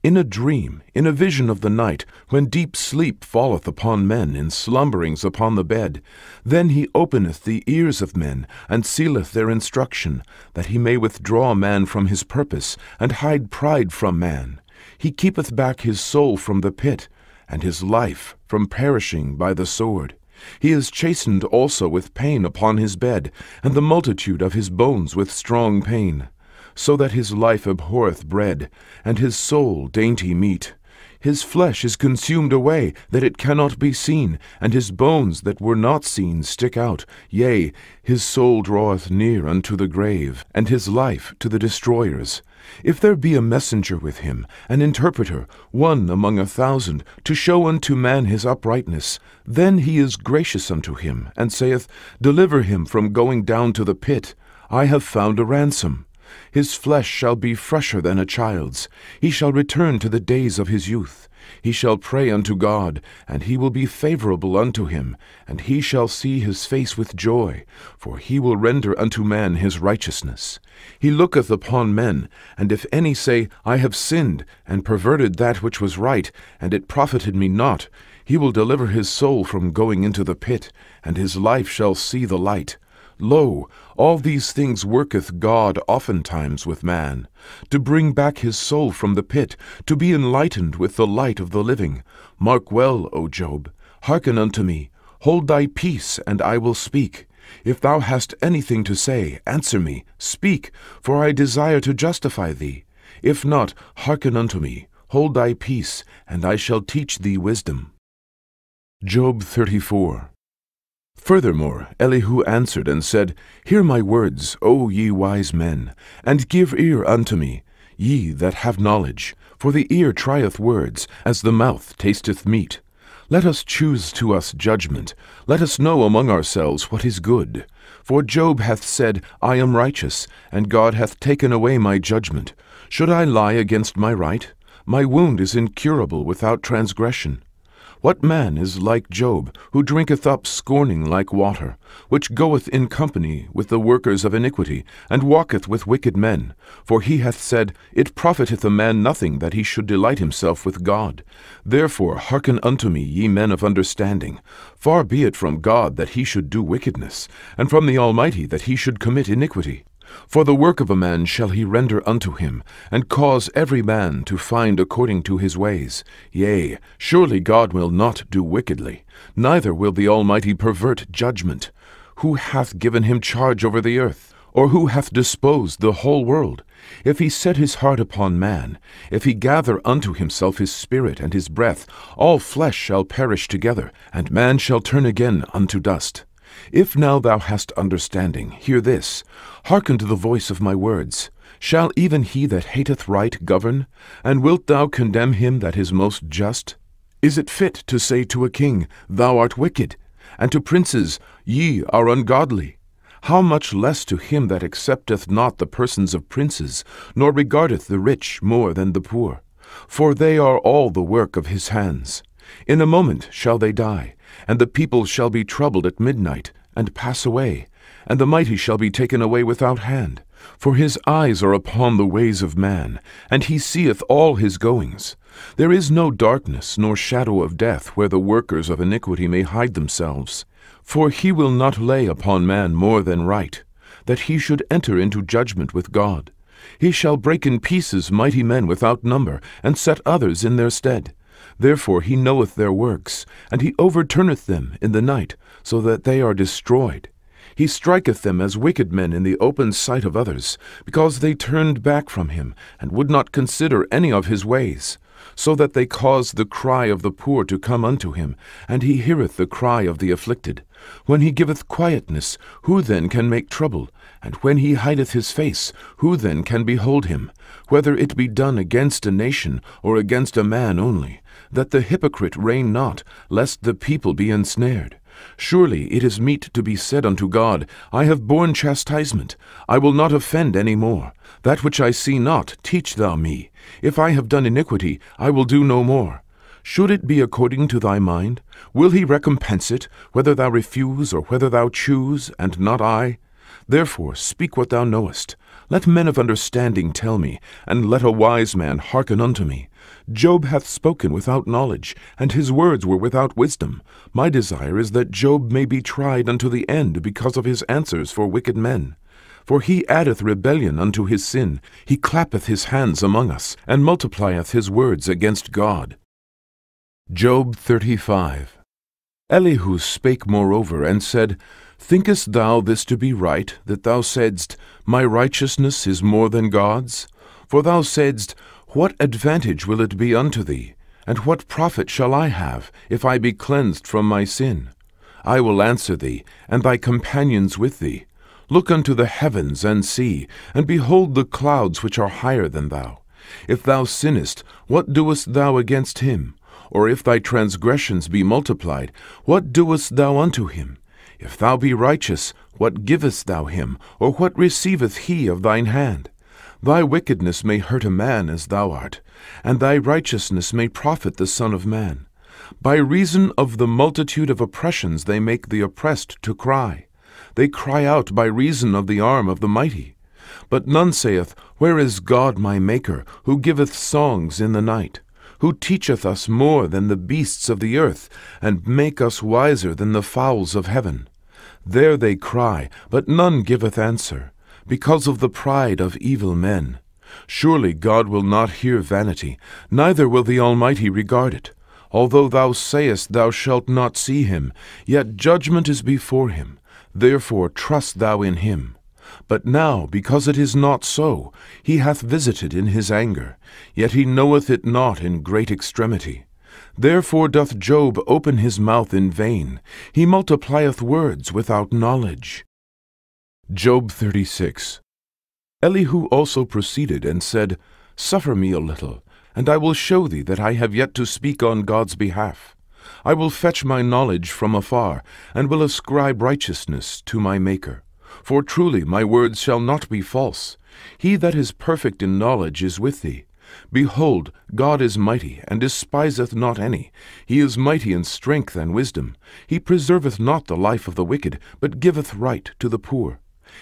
[SPEAKER 1] In a dream, in a vision of the night, when deep sleep falleth upon men, in slumberings upon the bed, then he openeth the ears of men, and sealeth their instruction, that he may withdraw man from his purpose, and hide pride from man. He keepeth back his soul from the pit, and his life from perishing by the sword. He is chastened also with pain upon his bed, and the multitude of his bones with strong pain. So that his life abhorreth bread, and his soul dainty meat. His flesh is consumed away, that it cannot be seen, and his bones that were not seen stick out. Yea, his soul draweth near unto the grave, and his life to the destroyers. If there be a messenger with him, an interpreter, one among 1,000, to show unto man his uprightness, then he is gracious unto him, and saith, Deliver him from going down to the pit. I have found a ransom. His flesh shall be fresher than a child's. He shall return to the days of his youth. He shall pray unto God, and he will be favorable unto him, and he shall see his face with joy, for he will render unto man his righteousness. He looketh upon men, and if any say, I have sinned, and perverted that which was right, and it profited me not, he will deliver his soul from going into the pit, and his life shall see the light. Lo, all these things worketh God oftentimes with man, to bring back his soul from the pit, to be enlightened with the light of the living. Mark well, O Job, hearken unto me, hold thy peace, and I will speak. If thou hast anything to say, answer me, speak, for I desire to justify thee. If not, hearken unto me, hold thy peace, and I shall teach thee wisdom. Job 34. Furthermore, Elihu answered and said, Hear my words, O ye wise men, and give ear unto me, ye that have knowledge. For the ear trieth words, as the mouth tasteth meat. Let us choose to us judgment. Let us know among ourselves what is good. For Job hath said, I am righteous, and God hath taken away my judgment. Should I lie against my right? My wound is incurable without transgression. What man is like Job, who drinketh up scorning like water, which goeth in company with the workers of iniquity, and walketh with wicked men? For he hath said, It profiteth a man nothing that he should delight himself with God. Therefore hearken unto me, ye men of understanding. Far be it from God that he should do wickedness, and from the Almighty that he should commit iniquity. For the work of a man shall he render unto him, and cause every man to find according to his ways. Yea, surely God will not do wickedly, neither will the Almighty pervert judgment. Who hath given him charge over the earth? Or who hath disposed the whole world? If he set his heart upon man, if he gather unto himself his spirit and his breath, all flesh shall perish together, and man shall turn again unto dust. If now thou hast understanding, hear this. Hearken to the voice of my words. Shall even he that hateth right govern? And wilt thou condemn him that is most just? Is it fit to say to a king, Thou art wicked, and to princes, Ye are ungodly? How much less to him that accepteth not the persons of princes, nor regardeth the rich more than the poor? For they are all the work of his hands. In a moment shall they die, and the people shall be troubled at midnight, and pass away, and the mighty shall be taken away without hand. For his eyes are upon the ways of man, and he seeth all his goings. There is no darkness nor shadow of death where the workers of iniquity may hide themselves. For he will not lay upon man more than right, that he should enter into judgment with God. He shall break in pieces mighty men without number, and set others in their stead. Therefore he knoweth their works, and he overturneth them in the night, so that they are destroyed. He striketh them as wicked men in the open sight of others, because they turned back from him, and would not consider any of his ways. So that they cause the cry of the poor to come unto him, and he heareth the cry of the afflicted. When he giveth quietness, who then can make trouble? And when he hideth his face, who then can behold him? Whether it be done against a nation, or against a man only, that the hypocrite reign not, lest the people be ensnared. Surely it is meet to be said unto God, I have borne chastisement, I will not offend any more. That which I see not, teach thou me. If I have done iniquity, I will do no more. Should it be according to thy mind? Will he recompense it, whether thou refuse or whether thou choose, and not I? Therefore speak what thou knowest. Let men of understanding tell me, and let a wise man hearken unto me. Job hath spoken without knowledge, and his words were without wisdom. My desire is that Job may be tried unto the end because of his answers for wicked men. For he addeth rebellion unto his sin, he clappeth his hands among us, and multiplieth his words against God. Job 35. Elihu spake moreover, and said, Thinkest thou this to be right, that thou saidst, My righteousness is more than God's? For thou saidst, What advantage will it be unto thee? And what profit shall I have, if I be cleansed from my sin? I will answer thee, and thy companions with thee. Look unto the heavens, and see, and behold the clouds which are higher than thou. If thou sinnest, what doest thou against him? Or if thy transgressions be multiplied, what doest thou unto him? If thou be righteous, what givest thou him, or what receiveth he of thine hand? Thy wickedness may hurt a man as thou art, and thy righteousness may profit the Son of Man. By reason of the multitude of oppressions they make the oppressed to cry. They cry out by reason of the arm of the mighty. But none saith, Where is God my Maker, who giveth songs in the night? Who teacheth us more than the beasts of the earth, and make us wiser than the fowls of heaven? There they cry, but none giveth answer, because of the pride of evil men. Surely God will not hear vanity, neither will the Almighty regard it. Although thou sayest thou shalt not see him, yet judgment is before him. Therefore trust thou in him. But now, because it is not so, he hath visited in his anger, yet he knoweth it not in great extremity. Therefore doth Job open his mouth in vain, he multiplieth words without knowledge. Job 36. Elihu also proceeded and said, Suffer me a little, and I will show thee that I have yet to speak on God's behalf. I will fetch my knowledge from afar, and will ascribe righteousness to my Maker. For truly my words shall not be false. He that is perfect in knowledge is with thee. Behold, God is mighty, and despiseth not any. He is mighty in strength and wisdom. He preserveth not the life of the wicked, but giveth right to the poor.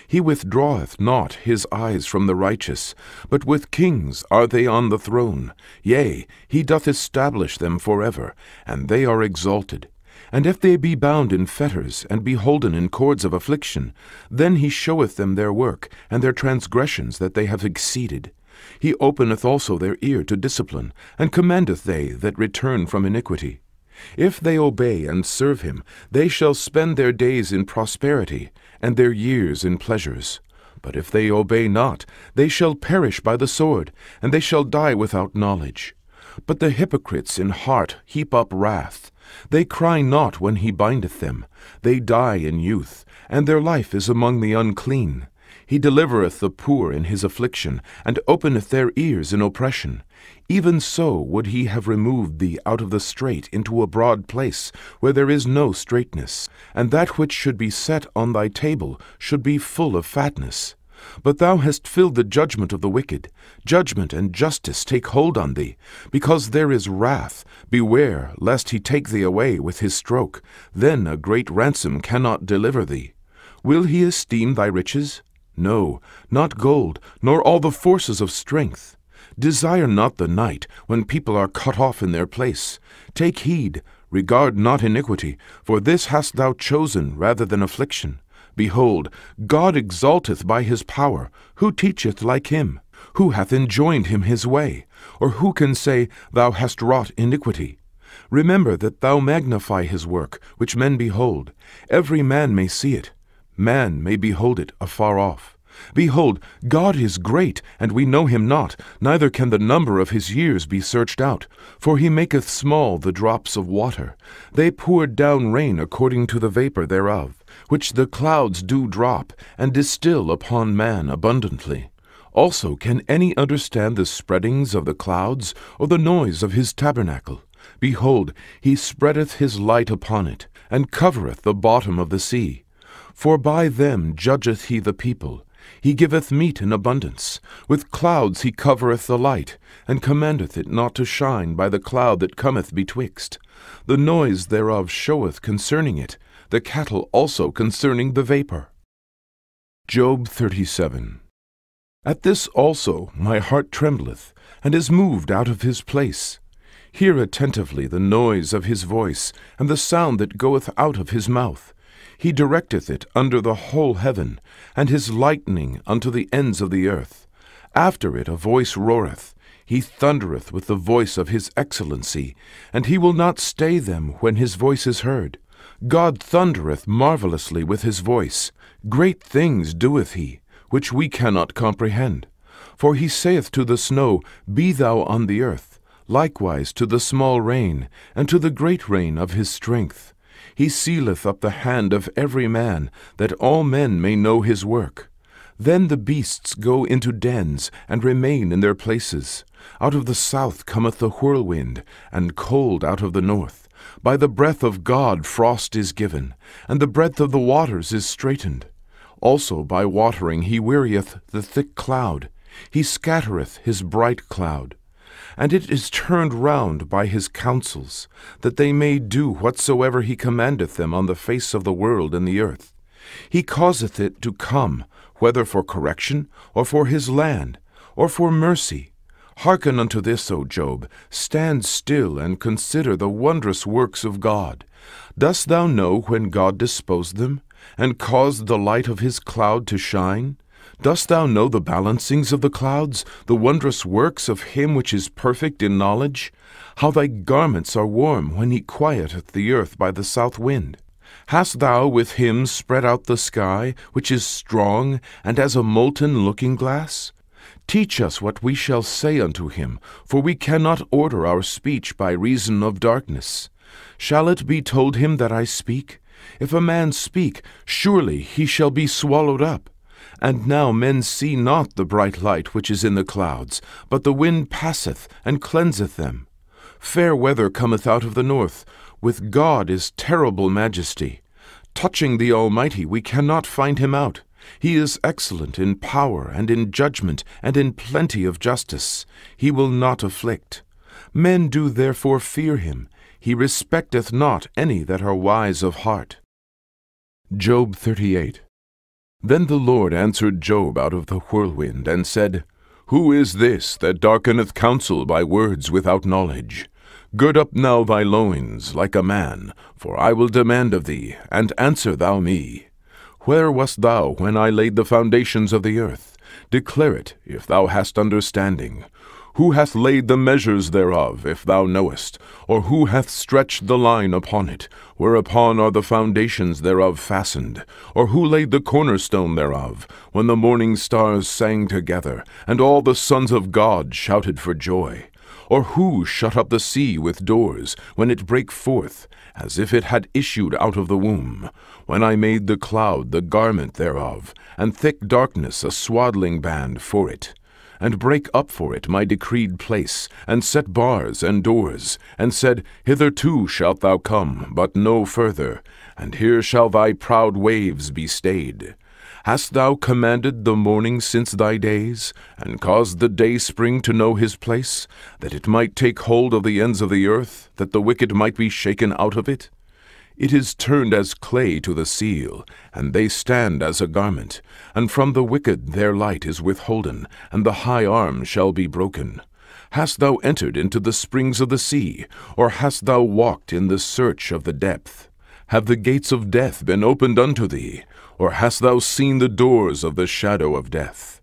[SPEAKER 1] He withdraweth not his eyes from the righteous, but with kings are they on the throne. Yea, he doth establish them forever, and they are exalted. And if they be bound in fetters, and be holden in cords of affliction, then he showeth them their work, and their transgressions that they have exceeded. He openeth also their ear to discipline, and commandeth they that return from iniquity. If they obey and serve him, they shall spend their days in prosperity, and their years in pleasures. But if they obey not, they shall perish by the sword, and they shall die without knowledge. But the hypocrites in heart heap up wrath. They cry not when he bindeth them. They die in youth, and their life is among the unclean. He delivereth the poor in his affliction, and openeth their ears in oppression. Even so would he have removed thee out of the strait into a broad place, where there is no straightness, and that which should be set on thy table should be full of fatness. But thou hast filled the judgment of the wicked. Judgment and justice take hold on thee. Because there is wrath, beware lest he take thee away with his stroke. Then a great ransom cannot deliver thee. Will he esteem thy riches? No, not gold, nor all the forces of strength. Desire not the night, when people are cut off in their place. Take heed, regard not iniquity, for this hast thou chosen rather than affliction. Behold, God exalteth by his power. Who teacheth like him? Who hath enjoined him his way? Or who can say, Thou hast wrought iniquity? Remember that thou magnify his work, which men behold. Every man may see it. Man may behold it afar off. Behold, God is great, and we know him not, neither can the number of his years be searched out. For he maketh small the drops of water. They pour down rain according to the vapor thereof, which the clouds do drop, and distill upon man abundantly. Also can any understand the spreadings of the clouds, or the noise of his tabernacle? Behold, he spreadeth his light upon it, and covereth the bottom of the sea. For by them judgeth he the people. He giveth meat in abundance. With clouds he covereth the light, and commandeth it not to shine by the cloud that cometh betwixt. The noise thereof showeth concerning it, the cattle also concerning the vapor. Job 37. At this also my heart trembleth, and is moved out of his place. Hear attentively the noise of his voice, and the sound that goeth out of his mouth. He directeth it under the whole heaven, and his lightning unto the ends of the earth. After it a voice roareth. He thundereth with the voice of his excellency, and he will not stay them when his voice is heard. God thundereth marvelously with his voice. Great things doeth he, which we cannot comprehend. For he saith to the snow, Be thou on the earth, likewise to the small rain, and to the great rain of his strength. He sealeth up the hand of every man, that all men may know his work. Then the beasts go into dens, and remain in their places. Out of the south cometh the whirlwind, and cold out of the north. By the breath of God frost is given, and the breadth of the waters is straitened. Also by watering he wearieth the thick cloud. He scattereth his bright cloud. And it is turned round by his counsels, that they may do whatsoever he commandeth them on the face of the world and the earth. He causeth it to come, whether for correction, or for his land, or for mercy. Hearken unto this, O Job, stand still, and consider the wondrous works of God. Dost thou know when God disposed them, and caused the light of his cloud to shine? Dost thou know the balancings of the clouds, the wondrous works of him which is perfect in knowledge? How thy garments are warm when he quieteth the earth by the south wind. Hast thou with him spread out the sky, which is strong, and as a molten looking-glass? Teach us what we shall say unto him, for we cannot order our speech by reason of darkness. Shall it be told him that I speak? If a man speak, surely he shall be swallowed up. And now men see not the bright light which is in the clouds, but the wind passeth, and cleanseth them. Fair weather cometh out of the north. With God is terrible majesty. Touching the Almighty we cannot find him out. He is excellent in power and in judgment and in plenty of justice. He will not afflict. Men do therefore fear him. He respecteth not any that are wise of heart. Job 38. Then the Lord answered Job out of the whirlwind, and said, Who is this that darkeneth counsel by words without knowledge? Gird up now thy loins like a man, for I will demand of thee, and answer thou me. Where wast thou when I laid the foundations of the earth? Declare it, if thou hast understanding. Who hath laid the measures thereof, if thou knowest? Or who hath stretched the line upon it, whereupon are the foundations thereof fastened? Or who laid the cornerstone thereof, when the morning stars sang together, and all the sons of God shouted for joy? Or who shut up the sea with doors, when it brake forth, as if it had issued out of the womb? When I made the cloud the garment thereof, and thick darkness a swaddling band for it? And brake up for it my decreed place, and set bars and doors, and said, Hitherto shalt thou come, but no further, and here shall thy proud waves be stayed. Hast thou commanded the morning since thy days, and caused the dayspring to know his place, that it might take hold of the ends of the earth, that the wicked might be shaken out of it? It is turned as clay to the seal, and they stand as a garment, and from the wicked their light is withholden, and the high arm shall be broken. Hast thou entered into the springs of the sea, or hast thou walked in the search of the depth? Have the gates of death been opened unto thee, or hast thou seen the doors of the shadow of death?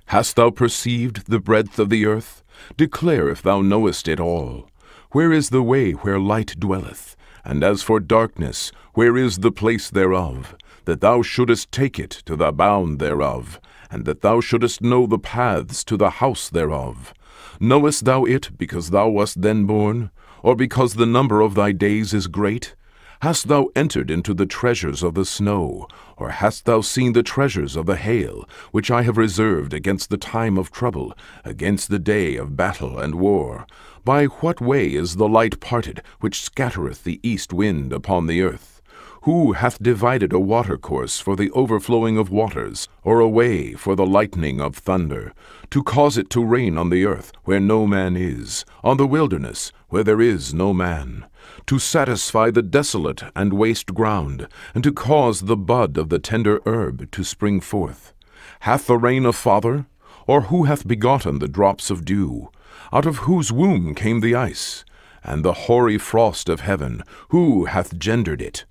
[SPEAKER 1] Hast thou perceived the breadth of the earth? Declare if thou knowest it all. Where is the way where light dwelleth? And as for darkness, where is the place thereof? That thou shouldest take it to the bound thereof, and that thou shouldest know the paths to the house thereof. Knowest thou it because thou wast then born, or because the number of thy days is great? Hast thou entered into the treasures of the snow, or hast thou seen the treasures of the hail, which I have reserved against the time of trouble, against the day of battle and war? By what way is the light parted, which scattereth the east wind upon the earth? Who hath divided a watercourse for the overflowing of waters, or a way for the lightning of thunder, to cause it to rain on the earth where no man is, on the wilderness where there is no man, to satisfy the desolate and waste ground, and to cause the bud of the tender herb to spring forth? Hath the rain a father? Or who hath begotten the drops of dew? Out of whose womb came the ice? And the hoary frost of heaven, who hath gendered it?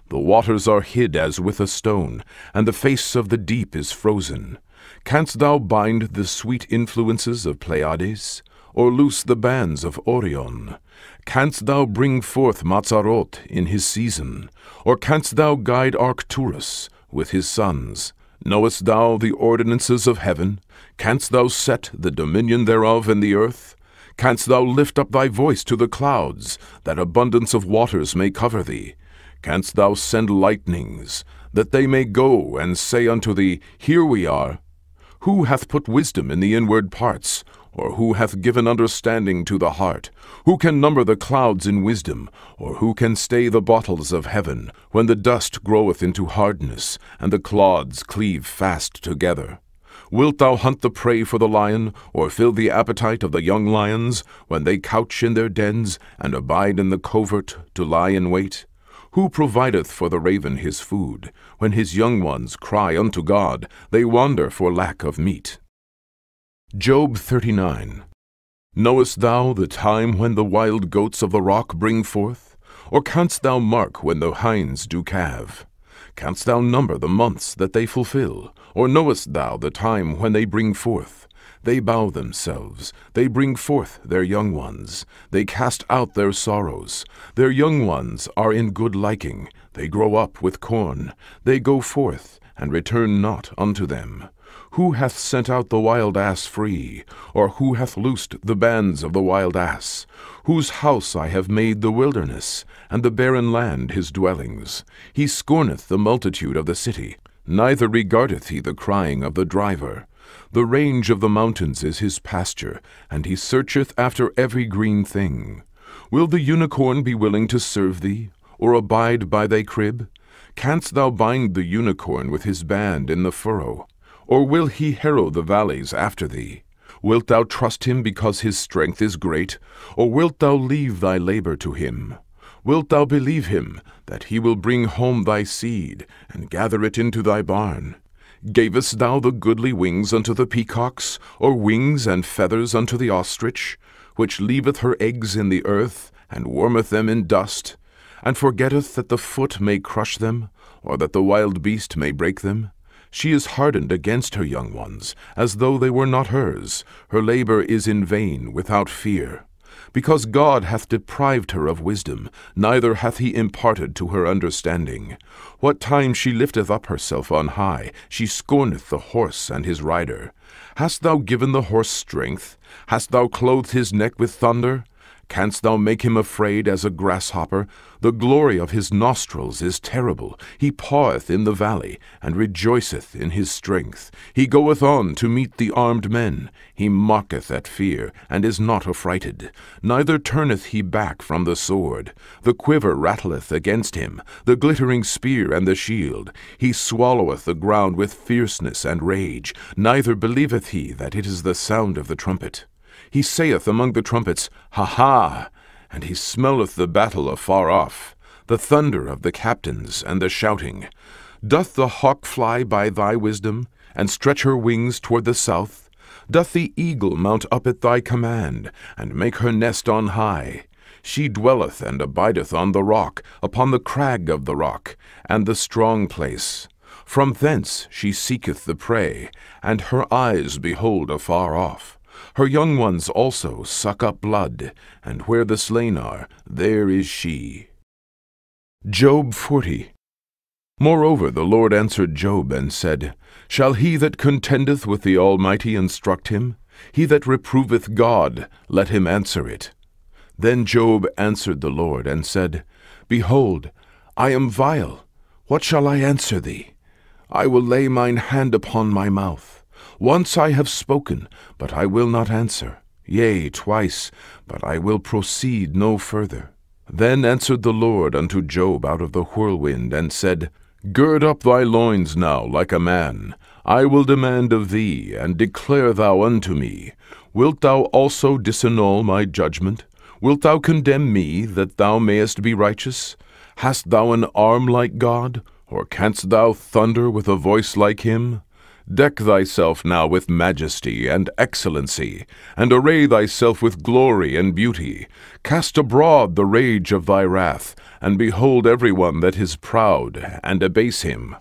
[SPEAKER 1] The waters are hid as with a stone, and the face of the deep is frozen. Canst thou bind the sweet influences of Pleiades, or loose the bands of Orion? Canst thou bring forth Mazzaroth in his season, or canst thou guide Arcturus with his sons? Knowest thou the ordinances of heaven? Canst thou set the dominion thereof in the earth? Canst thou lift up thy voice to the clouds, that abundance of waters may cover thee? Canst thou send lightnings, that they may go and say unto thee, Here we are? Who hath put wisdom in the inward parts? Or who hath given understanding to the heart? Who can number the clouds in wisdom? Or who can stay the bottles of heaven, when the dust groweth into hardness, and the clods cleave fast together? Wilt thou hunt the prey for the lion, or fill the appetite of the young lions, when they couch in their dens, and abide in the covert to lie in wait? Who provideth for the raven his food? When his young ones cry unto God, they wander for lack of meat. Job 39. Knowest thou the time when the wild goats of the rock bring forth? Or canst thou mark when the hinds do calve? Canst thou number the months that they fulfill? Or knowest thou the time when they bring forth? They bow themselves, they bring forth their young ones, they cast out their sorrows. Their young ones are in good liking, they grow up with corn, they go forth, and return not unto them. Who hath sent out the wild ass free? Or who hath loosed the bands of the wild ass? Whose house I have made the wilderness, and the barren land his dwellings. He scorneth the multitude of the city, neither regardeth he the crying of the driver. The range of the mountains is his pasture, and he searcheth after every green thing. Will the unicorn be willing to serve thee, or abide by thy crib? Canst thou bind the unicorn with his band in the furrow? Or will he harrow the valleys after thee? Wilt thou trust him because his strength is great? Or wilt thou leave thy labor to him? Wilt thou believe him, that he will bring home thy seed, and gather it into thy barn? Gavest thou the goodly wings unto the peacocks, or wings and feathers unto the ostrich, which leaveth her eggs in the earth, and warmeth them in dust, and forgetteth that the foot may crush them, or that the wild beast may break them? She is hardened against her young ones, as though they were not hers. Her labor is in vain, without fear. Because God hath deprived her of wisdom, neither hath he imparted to her understanding. What time she lifteth up herself on high, she scorneth the horse and his rider. Hast thou given the horse strength? Hast thou clothed his neck with thunder? Canst thou make him afraid as a grasshopper? The glory of his nostrils is terrible. He paweth in the valley, and rejoiceth in his strength. He goeth on to meet the armed men. He mocketh at fear, and is not affrighted. Neither turneth he back from the sword. The quiver rattleth against him, the glittering spear and the shield. He swalloweth the ground with fierceness and rage. Neither believeth he that it is the sound of the trumpet. He saith among the trumpets, Ha ha! And he smelleth the battle afar off, the thunder of the captains and the shouting. Doth the hawk fly by thy wisdom, and stretch her wings toward the south? Doth the eagle mount up at thy command, and make her nest on high? She dwelleth and abideth on the rock, upon the crag of the rock, and the strong place. From thence she seeketh the prey, and her eyes behold afar off. Her young ones also suck up blood, and where the slain are, there is she. Job 40. Moreover the Lord answered Job and said, Shall he that contendeth with the Almighty instruct him? He that reproveth God, let him answer it. Then Job answered the Lord and said, Behold, I am vile. What shall I answer thee? I will lay mine hand upon my mouth. Once I have spoken, but I will not answer. Yea, twice, but I will proceed no further. Then answered the Lord unto Job out of the whirlwind, and said, Gird up thy loins now like a man. I will demand of thee, and declare thou unto me. Wilt thou also disannul my judgment? Wilt thou condemn me, that thou mayest be righteous? Hast thou an arm like God? Or canst thou thunder with a voice like him? Deck thyself now with majesty and excellency, and array thyself with glory and beauty. Cast abroad the rage of thy wrath, and behold every one that is proud, and abase him.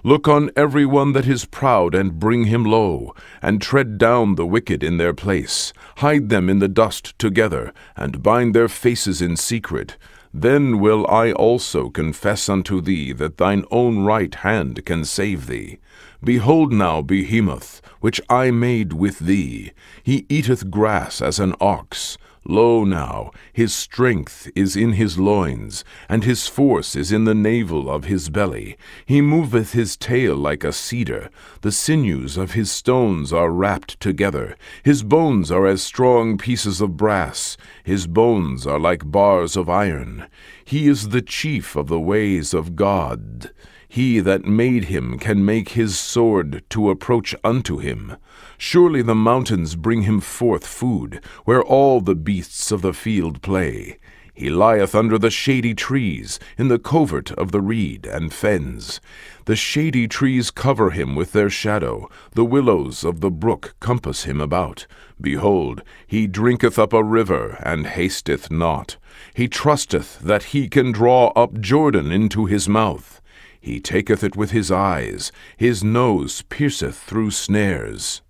[SPEAKER 1] Look on every one that is proud, and bring him low, and tread down the wicked in their place. Hide them in the dust together, and bind their faces in secret. Then will I also confess unto thee that thine own right hand can save thee. Behold now Behemoth, which I made with thee. He eateth grass as an ox. Lo now, his strength is in his loins, and his force is in the navel of his belly. He moveth his tail like a cedar. The sinews of his stones are wrapped together. His bones are as strong pieces of brass. His bones are like bars of iron. He is the chief of the ways of God. He that made him can make his sword to approach unto him. Surely the mountains bring him forth food, where all the beasts of the field play. He lieth under the shady trees, in the covert of the reed and fens. The shady trees cover him with their shadow. The willows of the brook compass him about. Behold, he drinketh up a river, and hasteth not. He trusteth that he can draw up Jordan into his mouth. He taketh it with his eyes. His nose pierceth through snares.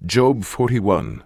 [SPEAKER 1] Job 41.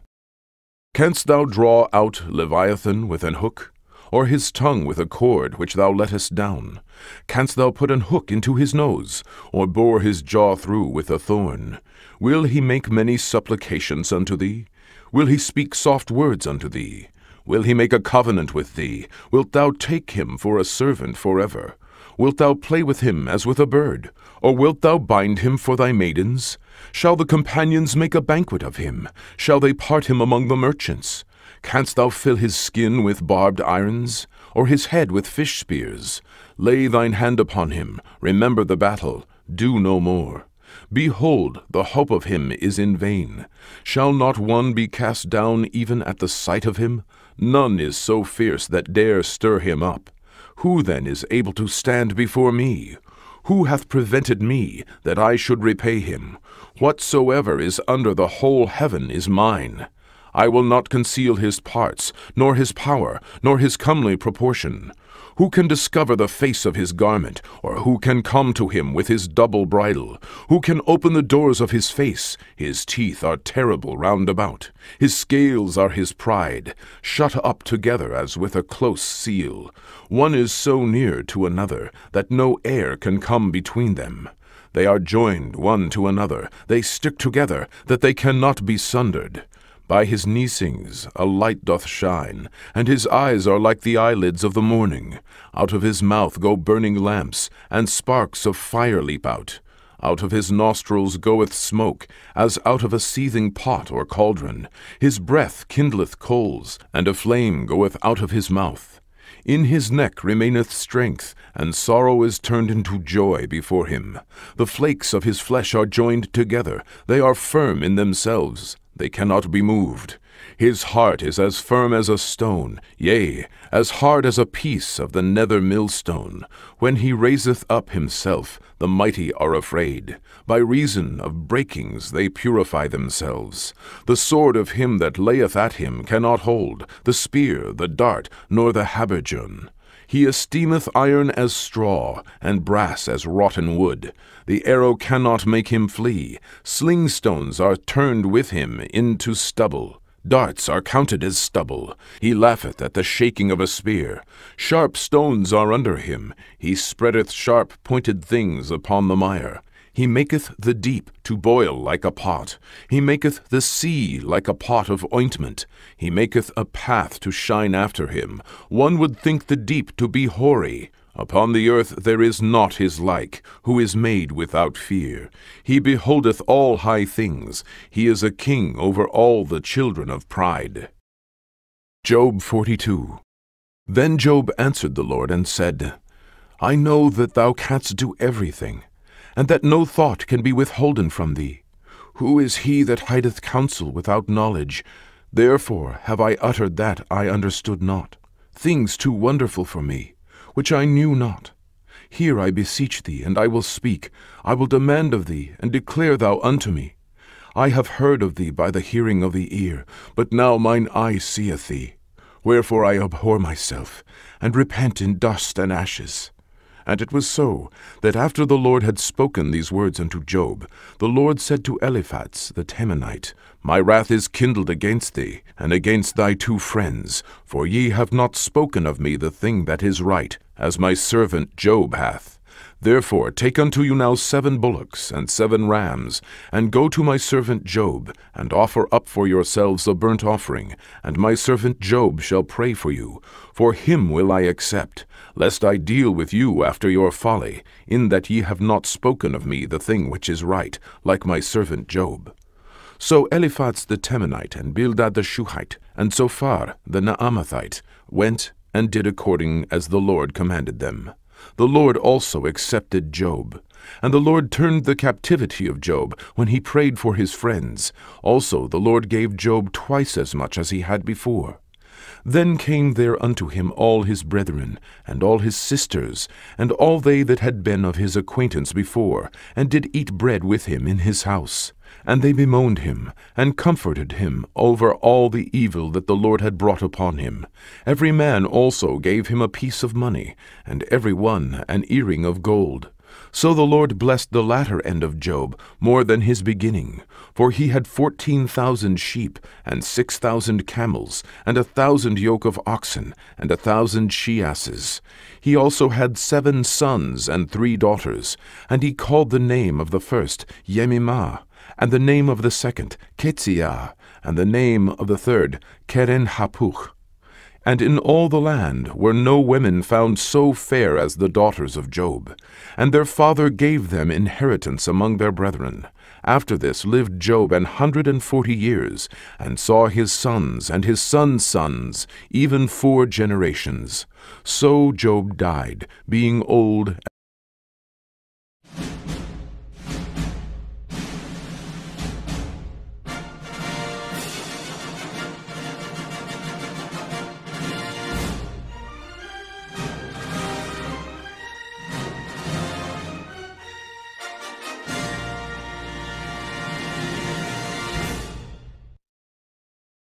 [SPEAKER 1] Canst thou draw out Leviathan with an hook, or his tongue with a cord which thou lettest down? Canst thou put an hook into his nose, or bore his jaw through with a thorn? Will he make many supplications unto thee? Will he speak soft words unto thee? Will he make a covenant with thee? Wilt thou take him for a servant forever? Wilt thou play with him as with a bird? Or wilt thou bind him for thy maidens? Shall the companions make a banquet of him? Shall they part him among the merchants? Canst thou fill his skin with barbed irons? or his head with fish spears? Lay thine hand upon him, remember the battle, do no more. Behold, the hope of him is in vain. Shall not one be cast down even at the sight of him? None is so fierce that dare stir him up. Who then is able to stand before me? Who hath prevented me, that I should repay him? Whatsoever is under the whole heaven is mine. I will not conceal his parts, nor his power, nor his comely proportion. Who can discover the face of his garment, or who can come to him with his double bridle? Who can open the doors of his face? His teeth are terrible round about. His scales are his pride, shut up together as with a close seal. One is so near to another that no air can come between them. They are joined one to another, they stick together, that they cannot be sundered. By his neesings a light doth shine, and his eyes are like the eyelids of the morning. Out of his mouth go burning lamps, and sparks of fire leap out. Out of his nostrils goeth smoke, as out of a seething pot or cauldron. His breath kindleth coals, and a flame goeth out of his mouth. In his neck remaineth strength, and sorrow is turned into joy before him. The flakes of his flesh are joined together, they are firm in themselves. They cannot be moved. His heart is as firm as a stone, yea, as hard as a piece of the nether millstone. When he raiseth up himself, the mighty are afraid. By reason of breakings they purify themselves. The sword of him that layeth at him cannot hold, the spear, the dart, nor the habergeon. He esteemeth iron as straw, and brass as rotten wood. The arrow cannot make him flee. Sling stones are turned with him into stubble. Darts are counted as stubble. He laugheth at the shaking of a spear. Sharp stones are under him. He spreadeth sharp pointed things upon the mire. He maketh the deep to boil like a pot. He maketh the sea like a pot of ointment. He maketh a path to shine after him. One would think the deep to be hoary. Upon the earth there is not his like, who is made without fear. He beholdeth all high things. He is a king over all the children of pride. Job 42. Then Job answered the Lord and said, I know that thou canst do everything, and that no thought can be withholden from thee. Who is he that hideth counsel without knowledge? Therefore have I uttered that I understood not, things too wonderful for me, which I knew not. Hear, I beseech thee, and I will speak. I will demand of thee, and declare thou unto me. I have heard of thee by the hearing of the ear, but now mine eye seeth thee. Wherefore I abhor myself, and repent in dust and ashes. And it was so, that after the Lord had spoken these words unto Job, the Lord said to Eliphaz the Temanite, My wrath is kindled against thee, and against thy two friends, for ye have not spoken of me the thing that is right, as my servant Job hath. Therefore take unto you now 7 bullocks and 7 rams, and go to my servant Job, and offer up for yourselves a burnt offering, and my servant Job shall pray for you. For him will I accept, lest I deal with you after your folly, in that ye have not spoken of me the thing which is right, like my servant Job. So Eliphaz the Temanite, and Bildad the Shuhite, and Zophar the Naamathite went and did according as the Lord commanded them. The Lord also accepted Job. And the Lord turned the captivity of Job when he prayed for his friends. Also the Lord gave Job twice as much as he had before. Then came there unto him all his brethren, and all his sisters, and all they that had been of his acquaintance before, and did eat bread with him in his house. And they bemoaned him, and comforted him over all the evil that the Lord had brought upon him. Every man also gave him a piece of money, and every one an earring of gold. So the Lord blessed the latter end of Job more than his beginning. For he had 14,000 sheep, and 6,000 camels, and 1,000 yoke of oxen, and 1,000 she-asses. He also had 7 sons and 3 daughters. And he called the name of the first Yemimah, and the name of the second Ketziah, and the name of the third Keren-Hapuch. And in all the land were no women found so fair as the daughters of Job, and their father gave them inheritance among their brethren. After this lived Job 140 years, and saw his sons and his sons' sons, even 4 generations. So Job died, being old